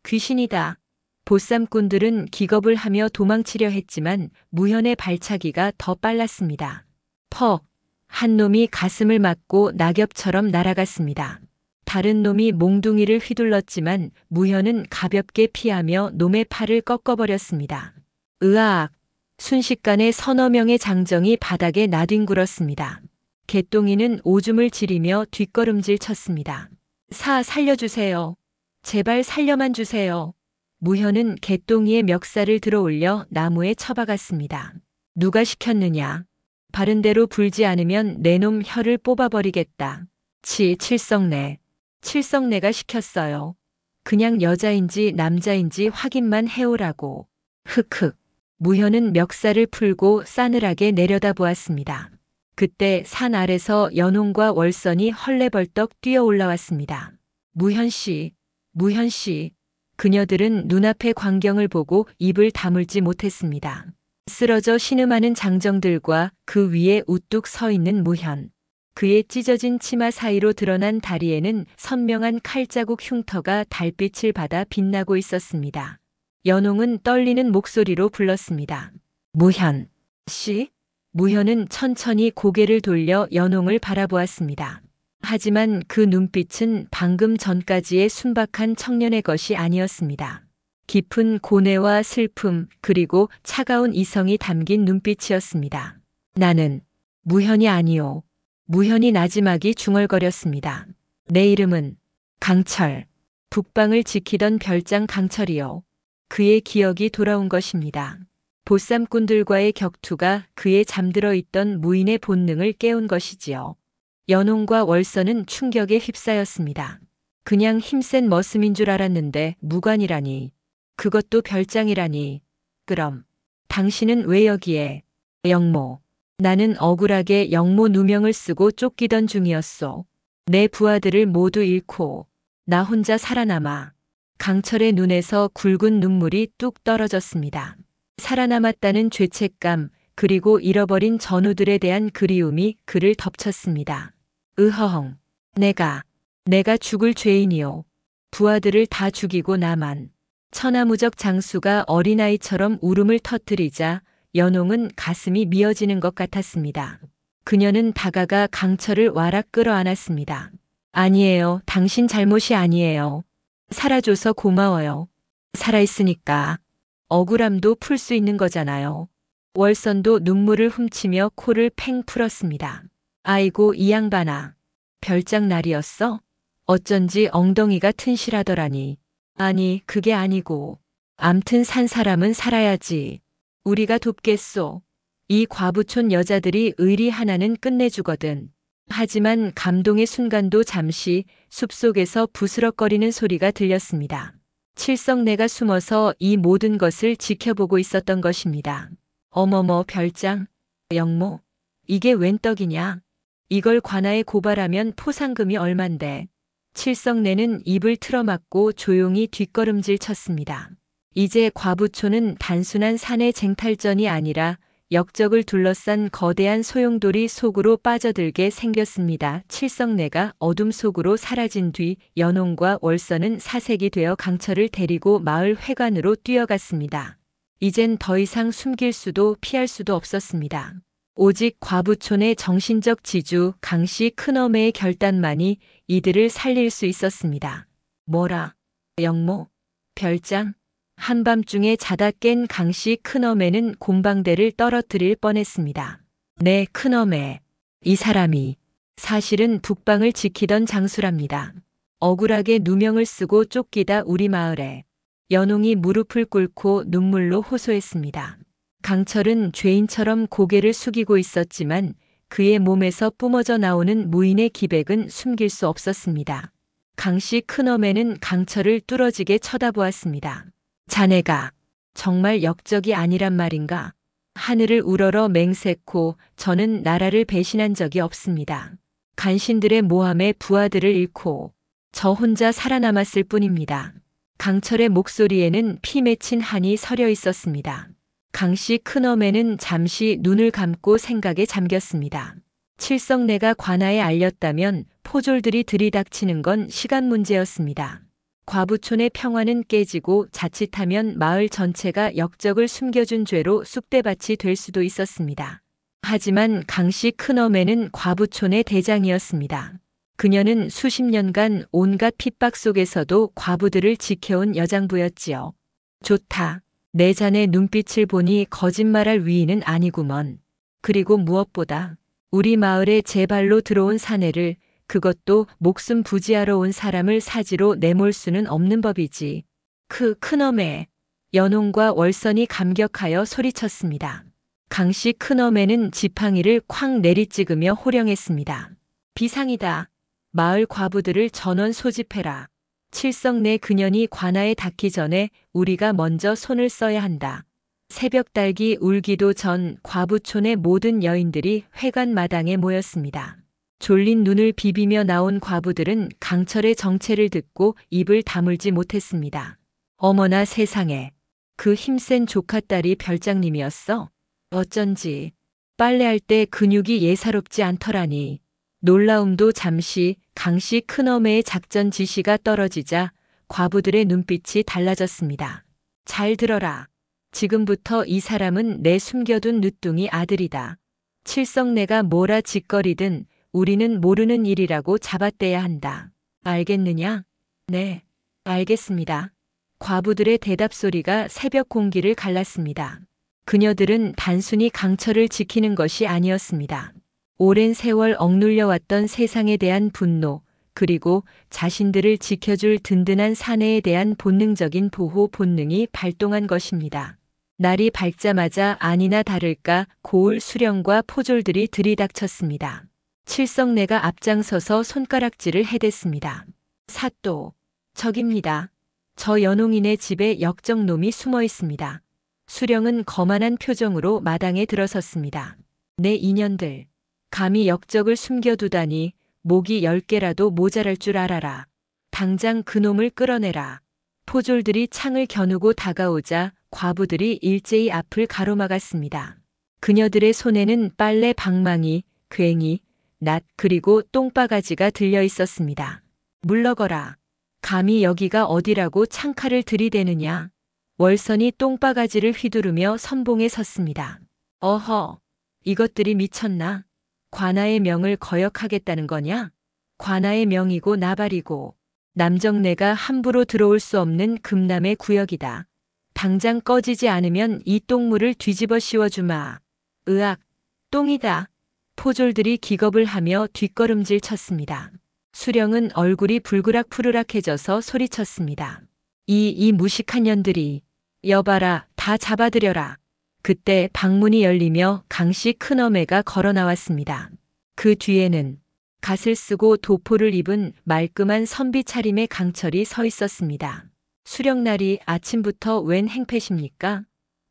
귀신이다. 보쌈꾼들은 기겁을 하며 도망치려 했지만 무현의 발차기가 더 빨랐습니다. 퍽! 한 놈이 가슴을 맞고 낙엽처럼 날아갔습니다. 다른 놈이 몽둥이를 휘둘렀지만 무현은 가볍게 피하며 놈의 팔을 꺾어버렸습니다. 으악! 순식간에 서너 명의 장정이 바닥에 나뒹굴었습니다. 개똥이는 오줌을 지리며 뒷걸음질 쳤습니다. 살려주세요. 제발 살려만 주세요. 무현은 개똥이의 멱살을 들어올려 나무에 처박았습니다. 누가 시켰느냐? 바른대로 불지 않으면 내 놈 혀를 뽑아버리겠다. 칠성내가 시켰어요. 그냥 여자인지 남자인지 확인만 해오라고. 흑흑. 무현은 멱살을 풀고 싸늘하게 내려다보았습니다. 그때 산 아래서 연홍과 월선이 헐레벌떡 뛰어 올라왔습니다. 무현씨. 그녀들은 눈앞의 광경을 보고 입을 다물지 못했습니다. 쓰러져 신음하는 장정들과 그 위에 우뚝 서 있는 무현. 그의 찢어진 치마 사이로 드러난 다리에는 선명한 칼자국 흉터가 달빛을 받아 빛나고 있었습니다. 연홍은 떨리는 목소리로 불렀습니다. 무현 씨? 무현은 천천히 고개를 돌려 연홍을 바라보았습니다. 하지만 그 눈빛은 방금 전까지의 순박한 청년의 것이 아니었습니다. 깊은 고뇌와 슬픔 그리고 차가운 이성이 담긴 눈빛이었습니다. 나는 무현이 아니오. 무현이 나지막이 중얼거렸습니다. 내 이름은 강철. 북방을 지키던 별장 강철이요. 그의 기억이 돌아온 것입니다. 보쌈꾼들과의 격투가 그의 잠들어 있던 무인의 본능을 깨운 것이지요. 연홍과 월선은 충격에 휩싸였습니다. 그냥 힘센 머슴인 줄 알았는데 무관이라니. 그것도 별장이라니. 그럼 당신은 왜 여기에? 영모. 나는 억울하게 영모 누명을 쓰고 쫓기던 중이었소. 내 부하들을 모두 잃고 나 혼자 살아남아. 강철의 눈에서 굵은 눈물이 뚝 떨어졌습니다. 살아남았다는 죄책감 그리고 잃어버린 전우들에 대한 그리움이 그를 덮쳤습니다. 으허헝. 내가 죽을 죄인이요. 부하들을 다 죽이고 나만. 천하무적 장수가 어린아이처럼 울음을 터뜨리자 연홍은 가슴이 미어지는 것 같았습니다. 그녀는 다가가 강철을 와락 끌어안았습니다. 아니에요. 당신 잘못이 아니에요. 살아줘서 고마워요. 살아있으니까 억울함도 풀 수 있는 거잖아요. 월선도 눈물을 훔치며 코를 팽 풀었습니다. 아이고 이 양반아. 별장 날이었어? 어쩐지 엉덩이가 튼실하더라니. 아니 그게 아니고. 암튼 산 사람은 살아야지. 우리가 돕겠소. 이 과부촌 여자들이 의리 하나는 끝내주거든. 하지만 감동의 순간도 잠시 숲속에서 부스럭거리는 소리가 들렸습니다. 칠성내가 숨어서 이 모든 것을 지켜보고 있었던 것입니다. 어머머 별장, 영모, 이게 웬 떡이냐? 이걸 관아에 고발하면 포상금이 얼만데. 칠성내는 입을 틀어막고 조용히 뒷걸음질 쳤습니다. 이제 과부촌은 단순한 산의 쟁탈전이 아니라 역적을 둘러싼 거대한 소용돌이 속으로 빠져들게 생겼습니다. 칠성내가 어둠 속으로 사라진 뒤 연홍과 월선은 사색이 되어 강철을 데리고 마을 회관으로 뛰어갔습니다. 이젠 더 이상 숨길 수도 피할 수도 없었습니다. 오직 과부촌의 정신적 지주 강씨 큰어매의 결단만이 이들을 살릴 수 있었습니다. 뭐라? 영모? 별장? 한밤중에 자다 깬 강씨 큰어매는 곰방대를 떨어뜨릴 뻔했습니다. 네, 큰어매. 이 사람이 사실은 북방을 지키던 장수랍니다. 억울하게 누명을 쓰고 쫓기다 우리 마을에. 연홍이 무릎을 꿇고 눈물로 호소했습니다. 강철은 죄인처럼 고개를 숙이고 있었지만 그의 몸에서 뿜어져 나오는 무인의 기백은 숨길 수 없었습니다. 강씨 큰어매는 강철을 뚫어지게 쳐다보았습니다. 자네가 정말 역적이 아니란 말인가? 하늘을 우러러 맹세코 저는 나라를 배신한 적이 없습니다. 간신들의 모함에 부하들을 잃고 저 혼자 살아남았을 뿐입니다. 강철의 목소리에는 피 맺힌 한이 서려 있었습니다. 강씨 큰어매는 잠시 눈을 감고 생각에 잠겼습니다. 칠성내가 관아에 알렸다면 포졸들이 들이닥치는 건 시간 문제였습니다. 과부촌의 평화는 깨지고 자칫하면 마을 전체가 역적을 숨겨준 죄로 쑥대밭이 될 수도 있었습니다. 하지만 강씨 큰어매는 과부촌의 대장이었습니다. 그녀는 수십 년간 온갖 핍박 속에서도 과부들을 지켜온 여장부였지요. 좋다. 내 자네 눈빛을 보니 거짓말할 위인은 아니구먼. 그리고 무엇보다 우리 마을에 제 발로 들어온 사내를 그것도 목숨 부지하러 온 사람을 사지로 내몰 수는 없는 법이지. 큰어매. 연홍과 월선이 감격하여 소리쳤습니다. 강씨 큰어매는 지팡이를 쾅 내리찍으며 호령했습니다. 비상이다. 마을 과부들을 전원 소집해라. 칠성내 그년이 관아에 닿기 전에 우리가 먼저 손을 써야 한다. 새벽 달기 울기도 전 과부촌의 모든 여인들이 회관 마당에 모였습니다. 졸린 눈을 비비며 나온 과부들은 강철의 정체를 듣고 입을 다물지 못했습니다. 어머나 세상에. 그 힘센 조카딸이 별장님이었어? 어쩐지 빨래할 때 근육이 예사롭지 않더라니. 놀라움도 잠시 강씨 큰어매의 작전 지시가 떨어지자 과부들의 눈빛이 달라졌습니다. 잘 들어라. 지금부터 이 사람은 내 숨겨둔 늦둥이 아들이다. 칠성내가 뭐라 짓거리든 우리는 모르는 일이라고 잡아떼야 한다. 알겠느냐? 네, 알겠습니다. 과부들의 대답 소리가 새벽 공기를 갈랐습니다. 그녀들은 단순히 강철을 지키는 것이 아니었습니다. 오랜 세월 억눌려왔던 세상에 대한 분노, 그리고 자신들을 지켜줄 든든한 사내에 대한 본능적인 보호 본능이 발동한 것입니다. 날이 밝자마자 아니나 다를까 고을 수령과 포졸들이 들이닥쳤습니다. 칠성내가 앞장서서 손가락질을 해댔습니다. 사또, 적입니다. 저 연홍인의 집에 역적놈이 숨어 있습니다. 수령은 거만한 표정으로 마당에 들어섰습니다. 내 인연들, 감히 역적을 숨겨두다니 목이 10개라도 모자랄 줄 알아라. 당장 그놈을 끌어내라. 포졸들이 창을 겨누고 다가오자 과부들이 일제히 앞을 가로막았습니다. 그녀들의 손에는 빨래 방망이, 괭이, 낫 그리고 똥바가지가 들려 있었습니다. 물러거라. 감히 여기가 어디라고 창칼을 들이대느냐. 월선이 똥바가지를 휘두르며 선봉에 섰습니다. 어허, 이것들이 미쳤나? 관아의 명을 거역하겠다는 거냐? 관아의 명이고 나발이고 남정네가 함부로 들어올 수 없는 금남의 구역이다. 당장 꺼지지 않으면 이 똥물을 뒤집어 씌워주마. 으악, 똥이다. 포졸들이 기겁을 하며 뒷걸음질 쳤습니다. 수령은 얼굴이 불그락푸르락해져서 소리쳤습니다. 이 무식한 년들이. 여봐라, 다 잡아들여라. 그때 방문이 열리며 강씨 큰어매가 걸어 나왔습니다. 그 뒤에는 갓을 쓰고 도포를 입은 말끔한 선비 차림의 강철이 서 있었습니다. 수령날이 아침부터 웬 행패십니까?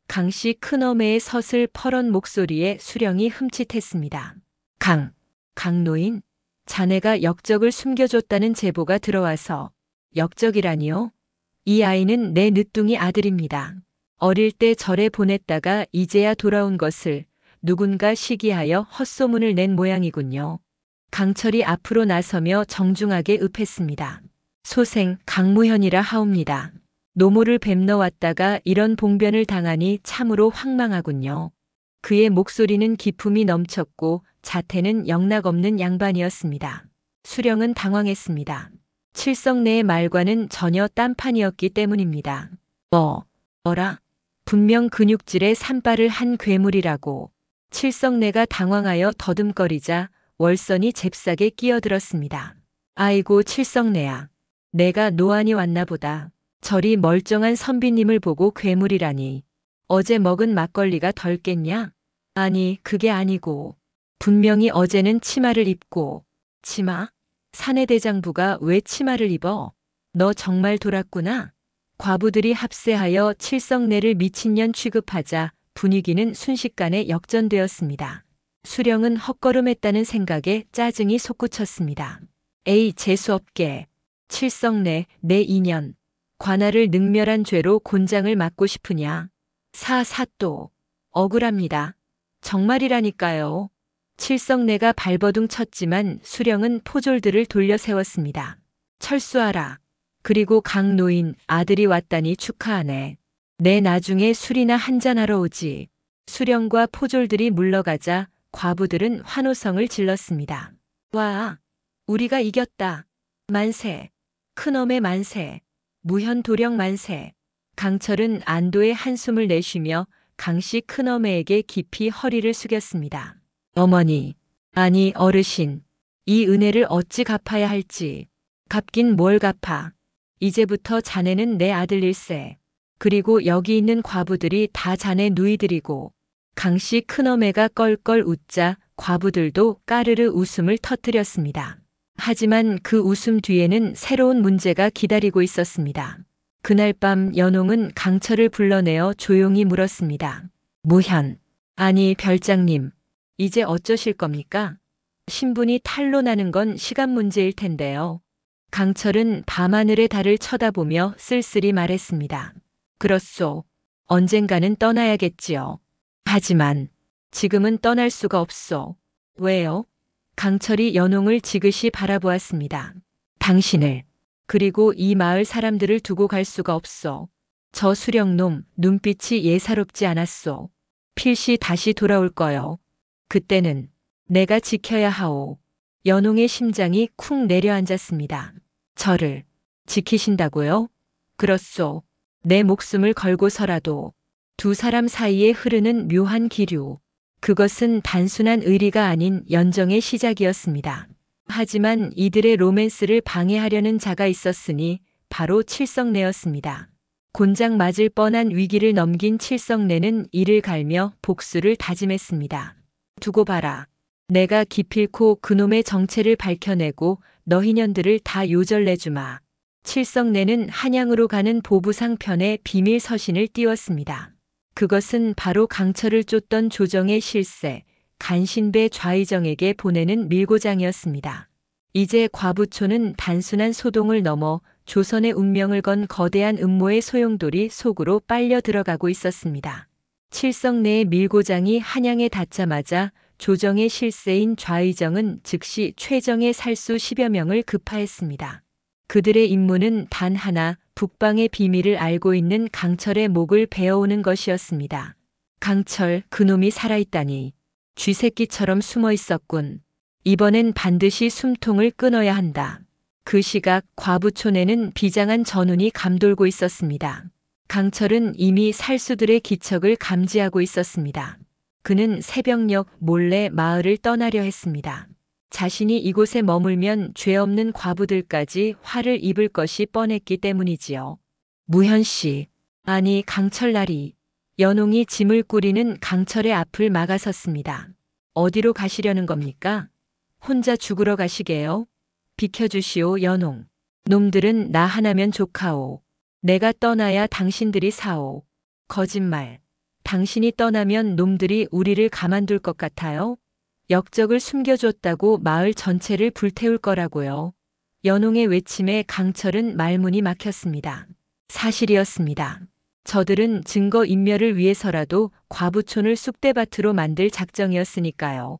강씨 큰어매의 서슬 퍼런 목소리에 수령이 흠칫했습니다. 강노인? 자네가 역적을 숨겨줬다는 제보가 들어와서. 역적이라니요? 이 아이는 내 늦둥이 아들입니다. 어릴 때 절에 보냈다가 이제야 돌아온 것을 누군가 시기하여 헛소문을 낸 모양이군요. 강철이 앞으로 나서며 정중하게 읍했습니다. 소생 강무현이라 하옵니다. 노모를 뱀러 왔다가 이런 봉변을 당하니 참으로 황망하군요. 그의 목소리는 기품이 넘쳤고 자태는 영락없는 양반이었습니다. 수령은 당황했습니다. 칠성내의 말과는 전혀 딴판이었기 때문입니다. 뭐라? 분명 근육질에 산발을 한 괴물이라고. 칠성내가 당황하여 더듬거리자 월선이 잽싸게 끼어들었습니다. 아이고 칠성내야. 내가 노안이 왔나 보다. 저리 멀쩡한 선비님을 보고 괴물이라니. 어제 먹은 막걸리가 덜 깼냐? 아니 그게 아니고. 분명히 어제는 치마를 입고. 치마? 사내대장부가 왜 치마를 입어? 너 정말 돌았구나. 과부들이 합세하여 칠성내를 미친년 취급하자 분위기는 순식간에 역전되었습니다. 수령은 헛걸음했다는 생각에 짜증이 솟구쳤습니다. 에이 재수없게. 칠성내 내 인연. 관아를 능멸한 죄로 곤장을 맞고 싶으냐. 사또. 억울합니다. 정말이라니까요. 칠성내가 발버둥 쳤지만 수령은 포졸들을 돌려 세웠습니다. 철수하라. 그리고 강노인 아들이 왔다니 축하하네. 내 나중에 술이나 한잔하러 오지. 수령과 포졸들이 물러가자 과부들은 환호성을 질렀습니다. 와, 우리가 이겼다. 만세. 큰엄의 만세. 무현도령 만세. 강철은 안도의 한숨을 내쉬며 강씨 큰어매에게 깊이 허리를 숙였습니다. 어머니, 아니 어르신, 이 은혜를 어찌 갚아야 할지. 갚긴 뭘 갚아. 이제부터 자네는 내 아들일세. 그리고 여기 있는 과부들이 다 자네 누이들이고. 강씨 큰어매가 껄껄 웃자 과부들도 까르르 웃음을 터뜨렸습니다. 하지만 그 웃음 뒤에는 새로운 문제가 기다리고 있었습니다. 그날 밤 연홍은 강철을 불러내어 조용히 물었습니다. 무현, 아니 별장님, 이제 어쩌실 겁니까? 신분이 탄로나는 건 시간 문제일 텐데요. 강철은 밤하늘의 달을 쳐다보며 쓸쓸히 말했습니다. 그렇소. 언젠가는 떠나야겠지요. 하지만 지금은 떠날 수가 없소. 왜요? 강철이 연홍을 지그시 바라보았습니다. 당신을, 그리고 이 마을 사람들을 두고 갈 수가 없소. 저 수령놈 눈빛이 예사롭지 않았소. 필시 다시 돌아올 거요. 그때는 내가 지켜야 하오. 연홍의 심장이 쿵 내려앉았습니다. 저를 지키신다고요? 그렇소. 내 목숨을 걸고서라도. 두 사람 사이에 흐르는 묘한 기류. 그것은 단순한 의리가 아닌 연정의 시작이었습니다. 하지만 이들의 로맨스를 방해하려는 자가 있었으니 바로 칠성내였습니다. 곤장 맞을 뻔한 위기를 넘긴 칠성내는 이를 갈며 복수를 다짐했습니다. 두고 봐라. 내가 기필코 그놈의 정체를 밝혀내고 너희년들을 다 요절내주마. 칠성내는 한양으로 가는 보부상편에 비밀 서신을 띄웠습니다. 그것은 바로 강철을 쫓던 조정의 실세, 간신배 좌의정에게 보내는 밀고장이었습니다. 이제 과부초는 단순한 소동을 넘어 조선의 운명을 건 거대한 음모의 소용돌이 속으로 빨려 들어가고 있었습니다. 칠성내의 밀고장이 한양에 닿자마자 조정의 실세인 좌의정은 즉시 최정의 살수 10여 명을 급파했습니다. 그들의 임무는 단 하나, 북방의 비밀을 알고 있는 강철의 목을 베어오는 것이었습니다. 강철, 그놈이 살아있다니. 쥐새끼처럼 숨어 있었군. 이번엔 반드시 숨통을 끊어야 한다. 그 시각 과부촌에는 비장한 전운이 감돌고 있었습니다. 강철은 이미 살수들의 기척을 감지하고 있었습니다. 그는 새벽녘 몰래 마을을 떠나려 했습니다. 자신이 이곳에 머물면 죄 없는 과부들까지 화를 입을 것이 뻔했기 때문이지요. 무현 씨, 아니 강철나리. 연홍이 짐을 꾸리는 강철의 앞을 막아섰습니다. 어디로 가시려는 겁니까? 혼자 죽으러 가시게요? 비켜주시오 연홍. 놈들은 나 하나면 좋카오. 내가 떠나야 당신들이 사오. 거짓말. 당신이 떠나면 놈들이 우리를 가만둘 것 같아요? 역적을 숨겨줬다고 마을 전체를 불태울 거라고요. 연홍의 외침에 강철은 말문이 막혔습니다. 사실이었습니다. 저들은 증거 인멸을 위해서라도 과부촌을 쑥대밭으로 만들 작정이었으니까요.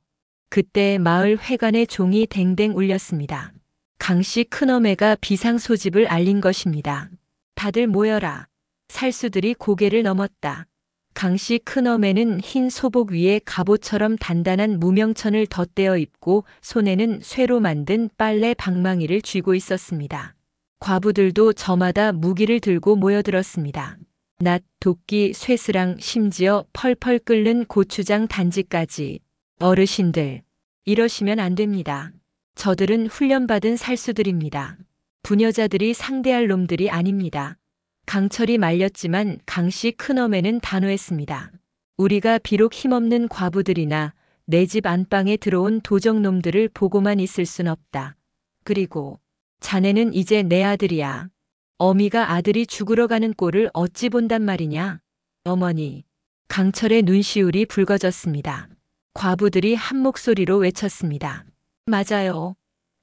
그때 마을 회관의 종이 댕댕 울렸습니다. 강씨 큰어매가 비상소집을 알린 것입니다. 다들 모여라. 살수들이 고개를 넘었다. 강씨 큰어매는 흰 소복 위에 갑옷처럼 단단한 무명천을 덧대어 입고 손에는 쇠로 만든 빨래 방망이를 쥐고 있었습니다. 과부들도 저마다 무기를 들고 모여들었습니다. 낫, 도끼, 쇠스랑, 심지어 펄펄 끓는 고추장 단지까지. 어르신들, 이러시면 안 됩니다. 저들은 훈련받은 살수들입니다. 부녀자들이 상대할 놈들이 아닙니다. 강철이 말렸지만 강씨 큰어매는 단호했습니다. 우리가 비록 힘없는 과부들이나 내 집 안방에 들어온 도적놈들을 보고만 있을 순 없다. 그리고 자네는 이제 내 아들이야. 어미가 아들이 죽으러 가는 꼴을 어찌 본단 말이냐? 어머니. 강철의 눈시울이 붉어졌습니다. 과부들이 한 목소리로 외쳤습니다. 맞아요.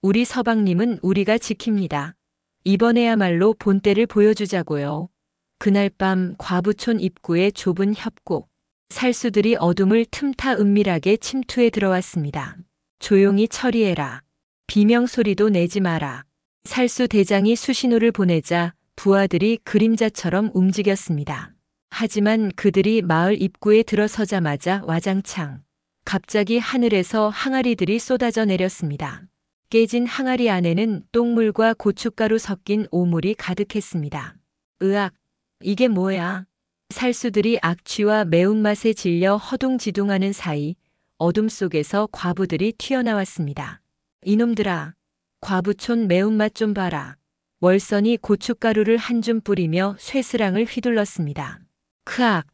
우리 서방님은 우리가 지킵니다. 이번에야말로 본때를 보여주자고요. 그날 밤 과부촌 입구에 좁은 협곡. 살수들이 어둠을 틈타 은밀하게 침투해 들어왔습니다. 조용히 처리해라. 비명소리도 내지 마라. 살수 대장이 수신호를 보내자 부하들이 그림자처럼 움직였습니다. 하지만 그들이 마을 입구에 들어서자마자 와장창. 갑자기 하늘에서 항아리들이 쏟아져 내렸습니다. 깨진 항아리 안에는 똥물과 고춧가루 섞인 오물이 가득했습니다. 으악, 이게 뭐야? 살수들이 악취와 매운맛에 질려 허둥지둥하는 사이 어둠 속에서 과부들이 튀어나왔습니다. 이놈들아, 과부촌 매운맛 좀 봐라. 월선이 고춧가루를 한 줌 뿌리며 쇠스랑을 휘둘렀습니다. 크악,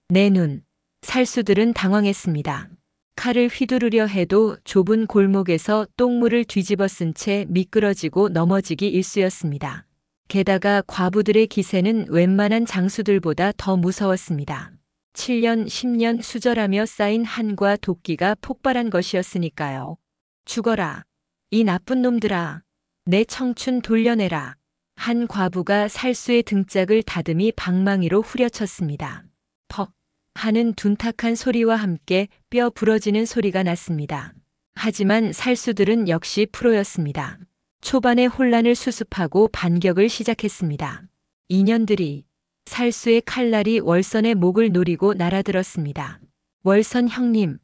내 눈. 살수들은 당황했습니다. 칼을 휘두르려 해도 좁은 골목에서 똥물을 뒤집어 쓴 채 미끄러지고 넘어지기 일쑤였습니다. 게다가 과부들의 기세는 웬만한 장수들보다 더 무서웠습니다. 7년, 10년 수절하며 쌓인 한과 도끼가 폭발한 것이었으니까요. 죽어라. 이 나쁜 놈들아. 내 청춘 돌려내라. 한 과부가 살수의 등짝을 다듬이 방망이로 후려쳤습니다. 퍽 하는 둔탁한 소리와 함께 뼈 부러지는 소리가 났습니다. 하지만 살수들은 역시 프로였습니다. 초반의 혼란을 수습하고 반격을 시작했습니다. 인연들이 살수의 칼날이 월선의 목을 노리고 날아들었습니다. 월선 형님,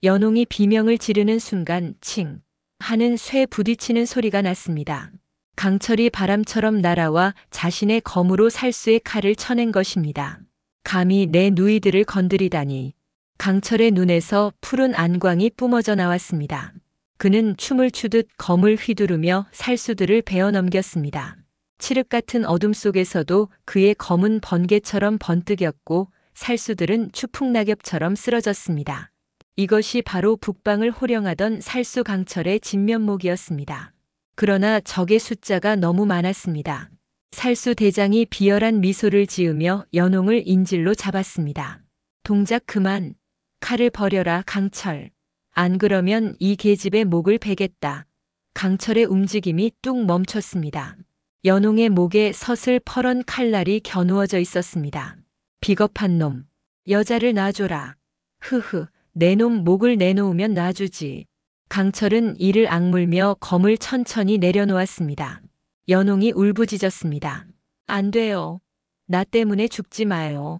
연홍이 비명을 지르는 순간 칭 하는 쇠 부딪히는 소리가 났습니다. 강철이 바람처럼 날아와 자신의 검으로 살수의 칼을 쳐낸 것입니다. 감히 내 누이들을 건드리다니. 강철의 눈에서 푸른 안광이 뿜어져 나왔습니다. 그는 춤을 추듯 검을 휘두르며 살수들을 베어 넘겼습니다. 칠흑 같은 어둠 속에서도 그의 검은 번개처럼 번뜩였고 살수들은 추풍낙엽처럼 쓰러졌습니다. 이것이 바로 북방을 호령하던 살수 강철의 진면목이었습니다. 그러나 적의 숫자가 너무 많았습니다. 살수 대장이 비열한 미소를 지으며 연홍을 인질로 잡았습니다. 동작 그만. 칼을 버려라 강철. 안 그러면 이 계집의 목을 베겠다. 강철의 움직임이 뚝 멈췄습니다. 연홍의 목에 서슬 퍼런 칼날이 겨누어져 있었습니다. 비겁한 놈. 여자를 놔줘라. 흐흐. 내 놈 목을 내놓으면 놔주지. 강철은 이를 악물며 검을 천천히 내려놓았습니다. 연홍이 울부짖었습니다. 안 돼요. 나 때문에 죽지 마요.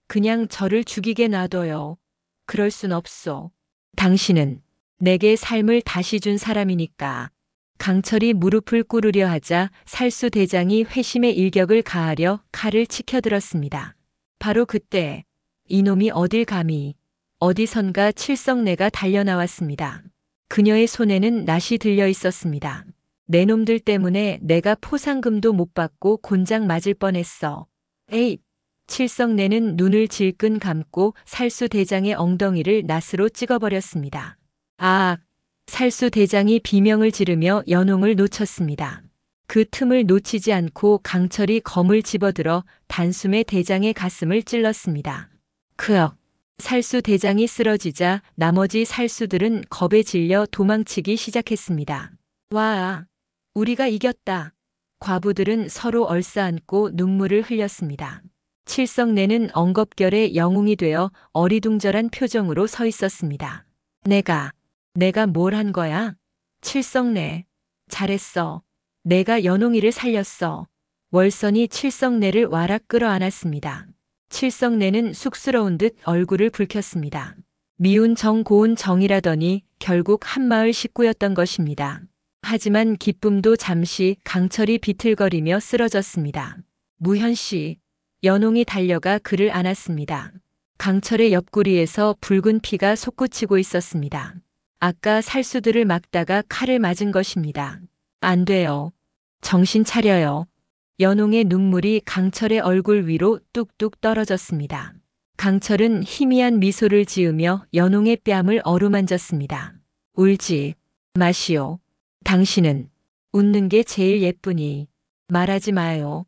그냥 저를 죽이게 놔둬요. 그럴 순 없어. 당신은 내게 삶을 다시 준 사람이니까. 강철이 무릎을 꿇으려 하자 살수 대장이 회심의 일격을 가하려 칼을 치켜들었습니다. 바로 그때 이놈이 어딜 감히 어디선가 칠성내가 달려나왔습니다. 그녀의 손에는 낫이 들려 있었습니다. 내 놈들 때문에 내가 포상금도 못 받고 곤장 맞을 뻔했어. 에잇! 칠성내는 눈을 질끈 감고 살수 대장의 엉덩이를 낫으로 찍어버렸습니다. 아! 살수 대장이 비명을 지르며 연홍을 놓쳤습니다. 그 틈을 놓치지 않고 강철이 검을 집어들어 단숨에 대장의 가슴을 찔렀습니다. 크억! 살수 대장이 쓰러지자 나머지 살수들은 겁에 질려 도망치기 시작했습니다. 와! 우리가 이겼다. 과부들은 서로 얼싸안고 눈물을 흘렸습니다. 칠성내는 엉겁결에 영웅이 되어 어리둥절한 표정으로 서 있었습니다. 내가 뭘 한 거야? 칠성내. 잘했어. 내가 연홍이를 살렸어. 월선이 칠성내를 와락 끌어안았습니다. 칠성내는 쑥스러운 듯 얼굴을 붉혔습니다. 미운 정 고운 정이라더니 결국 한마을 식구였던 것입니다. 하지만 기쁨도 잠시 강철이 비틀거리며 쓰러졌습니다. 무현 씨. 연홍이 달려가 그를 안았습니다. 강철의 옆구리에서 붉은 피가 솟구치고 있었습니다. 아까 살수들을 막다가 칼을 맞은 것입니다. 안 돼요. 정신 차려요. 연홍의 눈물이 강철의 얼굴 위로 뚝뚝 떨어졌습니다. 강철은 희미한 미소를 지으며 연홍의 뺨을 어루만졌습니다. 울지 마시오. 당신은 웃는 게 제일 예쁘니. 말하지 마요.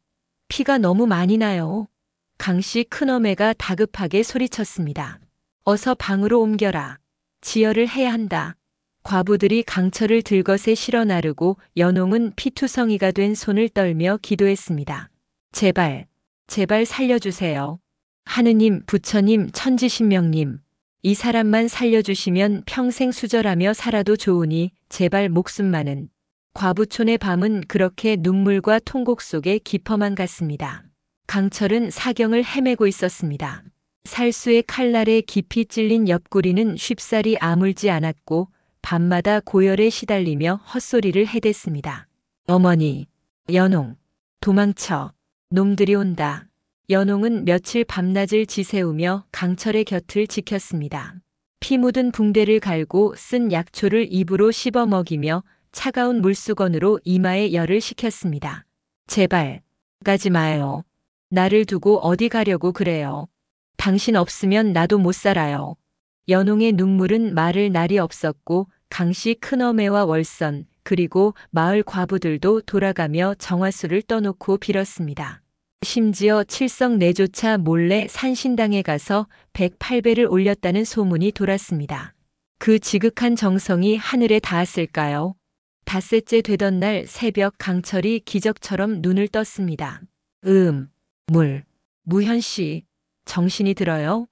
피가 너무 많이 나요. 강씨 큰어매가 다급하게 소리쳤습니다. 어서 방으로 옮겨라. 지혈을 해야 한다. 과부들이 강철을 들것에 실어 나르고 연홍은 피투성이가 된 손을 떨며 기도했습니다. 제발 살려주세요. 하느님, 부처님, 천지신명님. 이 사람만 살려주시면 평생 수절하며 살아도 좋으니 제발 목숨만은. 과부촌의 밤은 그렇게 눈물과 통곡 속에 깊어만 갔습니다. 강철은 사경을 헤매고 있었습니다. 살수의 칼날에 깊이 찔린 옆구리는 쉽사리 아물지 않았고 밤마다 고열에 시달리며 헛소리를 해댔습니다. 어머니, 연홍, 도망쳐. 놈들이 온다. 연홍은 며칠 밤낮을 지새우며 강철의 곁을 지켰습니다. 피 묻은 붕대를 갈고 쓴 약초를 입으로 씹어 먹이며 차가운 물수건으로 이마에 열을 식혔습니다. 제발 가지 마요. 나를 두고 어디 가려고 그래요. 당신 없으면 나도 못 살아요. 연홍의 눈물은 마를 날이 없었고 강씨 큰어매와 월선 그리고 마을 과부들도 돌아가며 정화수를 떠놓고 빌었습니다. 심지어 칠성내조차 몰래 산신당에 가서 108배를 올렸다는 소문이 돌았습니다. 그 지극한 정성이 하늘에 닿았을까요? 닷새째 되던 날 새벽 강철이 기적처럼 눈을 떴습니다. 무현 씨, 정신이 들어요?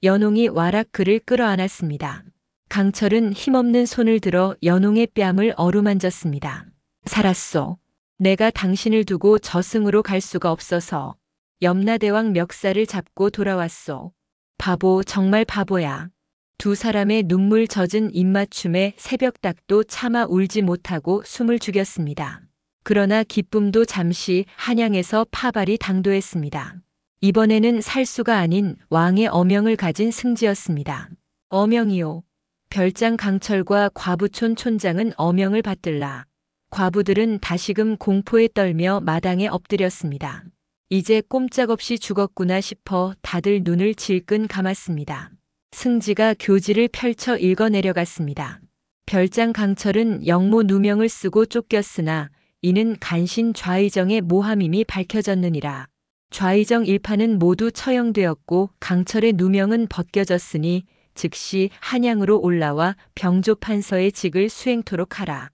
연홍이 와락 그를 끌어안았습니다. 강철은 힘없는 손을 들어 연홍의 뺨을 어루만졌습니다. 살았소. 내가 당신을 두고 저승으로 갈 수가 없어서 염라대왕 멱살을 잡고 돌아왔소. 바보, 정말 바보야. 두 사람의 눈물 젖은 입맞춤에 새벽닭도 차마 울지 못하고 숨을 죽였습니다. 그러나 기쁨도 잠시 한양에서 파발이 당도했습니다. 이번에는 살수가 아닌 왕의 어명을 가진 승지였습니다. 어명이요. 별장 강철과 과부촌 촌장은 어명을 받들라. 과부들은 다시금 공포에 떨며 마당에 엎드렸습니다. 이제 꼼짝없이 죽었구나 싶어 다들 눈을 질끈 감았습니다. 승지가 교지를 펼쳐 읽어내려갔습니다. 별장 강철은 영모 누명을 쓰고 쫓겼으나 이는 간신 좌의정의 모함임이 밝혀졌느니라. 좌의정 일파는 모두 처형되었고 강철의 누명은 벗겨졌으니 즉시 한양으로 올라와 병조판서의 직을 수행토록 하라.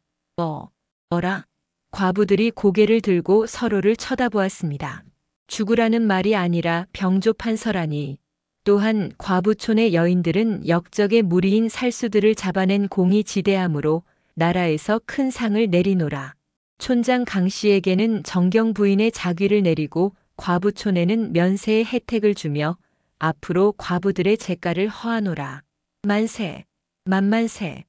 뭐라? 과부들이 고개를 들고 서로를 쳐다보았습니다. 죽으라는 말이 아니라 병조판서라니. 또한 과부촌의 여인들은 역적의 무리인 살수들을 잡아낸 공이 지대하므로 나라에서 큰 상을 내리노라. 촌장 강씨에게는 정경 부인의 자귀를 내리고 과부촌에는 면세의 혜택을 주며 앞으로 과부들의 재가를 허하노라. 만세, 만만세.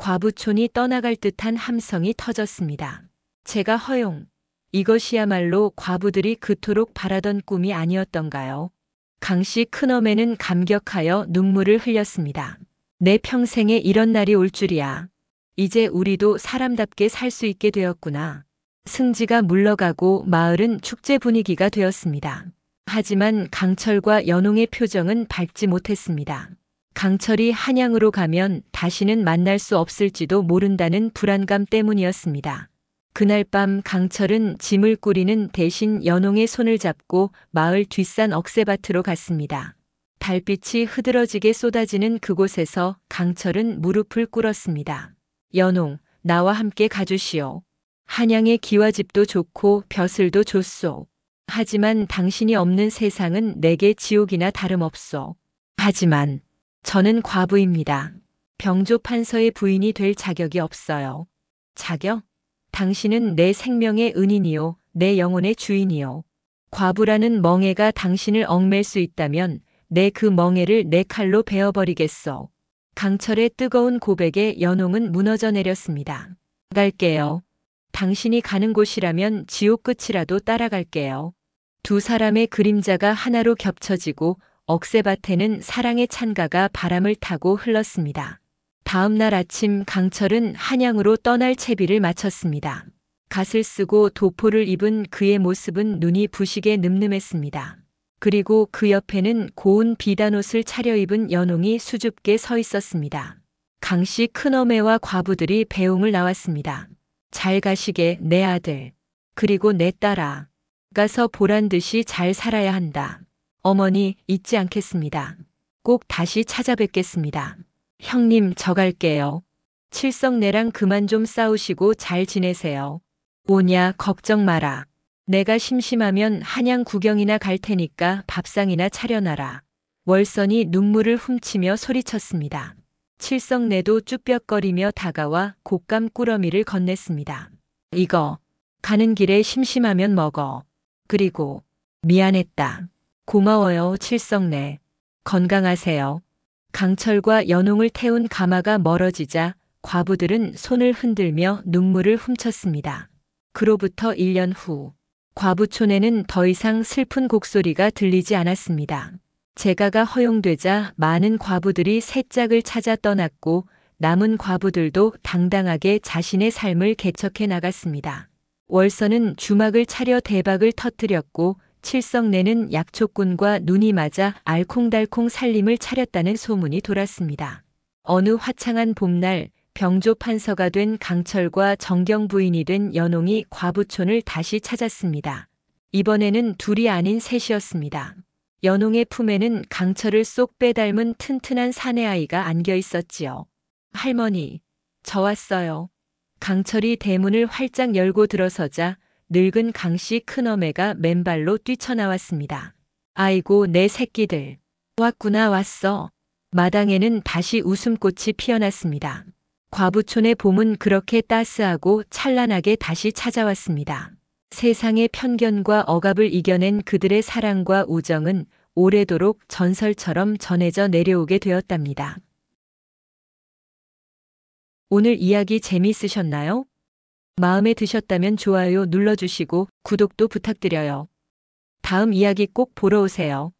과부촌이 떠나갈 듯한 함성이 터졌습니다. 제가 허용. 이것이야말로 과부들이 그토록 바라던 꿈이 아니었던가요? 강씨 큰어매는 감격하여 눈물을 흘렸습니다. 내 평생에 이런 날이 올 줄이야. 이제 우리도 사람답게 살 수 있게 되었구나. 승지가 물러가고 마을은 축제 분위기가 되었습니다. 하지만 강철과 연홍의 표정은 밝지 못했습니다. 강철이 한양으로 가면 다시는 만날 수 없을지도 모른다는 불안감 때문이었습니다. 그날 밤 강철은 짐을 꾸리는 대신 연홍의 손을 잡고 마을 뒷산 억새밭으로 갔습니다. 달빛이 흐드러지게 쏟아지는 그곳에서 강철은 무릎을 꿇었습니다. 연홍, 나와 함께 가주시오. 한양의 기와집도 좋고 벼슬도 좋소. 하지만 당신이 없는 세상은 내게 지옥이나 다름없소. 하지만 저는 과부입니다. 병조 판서의 부인이 될 자격이 없어요. 자격? 당신은 내 생명의 은인이요, 내 영혼의 주인이요. 과부라는 멍에가 당신을 얽맬 수 있다면 내 그 멍에를 내 칼로 베어버리겠소. 강철의 뜨거운 고백에 연홍은 무너져 내렸습니다. 갈게요. 당신이 가는 곳이라면 지옥 끝이라도 따라갈게요. 두 사람의 그림자가 하나로 겹쳐지고 억새밭에는 사랑의 찬가가 바람을 타고 흘렀습니다. 다음 날 아침 강철은 한양으로 떠날 채비를 마쳤습니다. 갓을 쓰고 도포를 입은 그의 모습은 눈이 부시게 늠름했습니다. 그리고 그 옆에는 고운 비단옷을 차려입은 연홍이 수줍게 서 있었습니다. 강씨 큰어매와 과부들이 배웅을 나왔습니다. 잘 가시게 내 아들. 그리고 내 딸아. 가서 보란듯이 잘 살아야 한다. 어머니 잊지 않겠습니다. 꼭 다시 찾아뵙겠습니다. 형님 저 갈게요. 칠성내랑 그만 좀 싸우시고 잘 지내세요. 오냐 걱정 마라. 내가 심심하면 한양 구경이나 갈 테니까 밥상이나 차려놔라. 월선이 눈물을 훔치며 소리쳤습니다. 칠성내도 쭈뼛거리며 다가와 곶감 꾸러미를 건넸습니다. 이거 가는 길에 심심하면 먹어. 그리고 미안했다. 고마워요 칠성내. 건강하세요. 강철과 연홍을 태운 가마가 멀어지자 과부들은 손을 흔들며 눈물을 훔쳤습니다. 그로부터 1년 후 과부촌에는 더 이상 슬픈 곡소리가 들리지 않았습니다. 재가가 허용되자 많은 과부들이 새 짝을 찾아 떠났고 남은 과부들도 당당하게 자신의 삶을 개척해 나갔습니다. 월선은 주막을 차려 대박을 터뜨렸고 칠성내는 약초꾼과 눈이 맞아 알콩달콩 살림을 차렸다는 소문이 돌았습니다. 어느 화창한 봄날 병조 판서가 된 강철과 정경 부인이 된 연홍이 과부촌을 다시 찾았습니다. 이번에는 둘이 아닌 셋이었습니다. 연홍의 품에는 강철을 쏙 빼닮은 튼튼한 사내아이가 안겨 있었지요. 할머니, 저 왔어요. 강철이 대문을 활짝 열고 들어서자 늙은 강씨 큰어매가 맨발로 뛰쳐나왔습니다. 아이고 내 새끼들. 왔구나 왔어. 마당에는 다시 웃음꽃이 피어났습니다. 과부촌의 봄은 그렇게 따스하고 찬란하게 다시 찾아왔습니다. 세상의 편견과 억압을 이겨낸 그들의 사랑과 우정은 오래도록 전설처럼 전해져 내려오게 되었답니다. 오늘 이야기 재미있으셨나요? 마음에 드셨다면 좋아요 눌러주시고 구독도 부탁드려요. 다음 이야기 꼭 보러 오세요.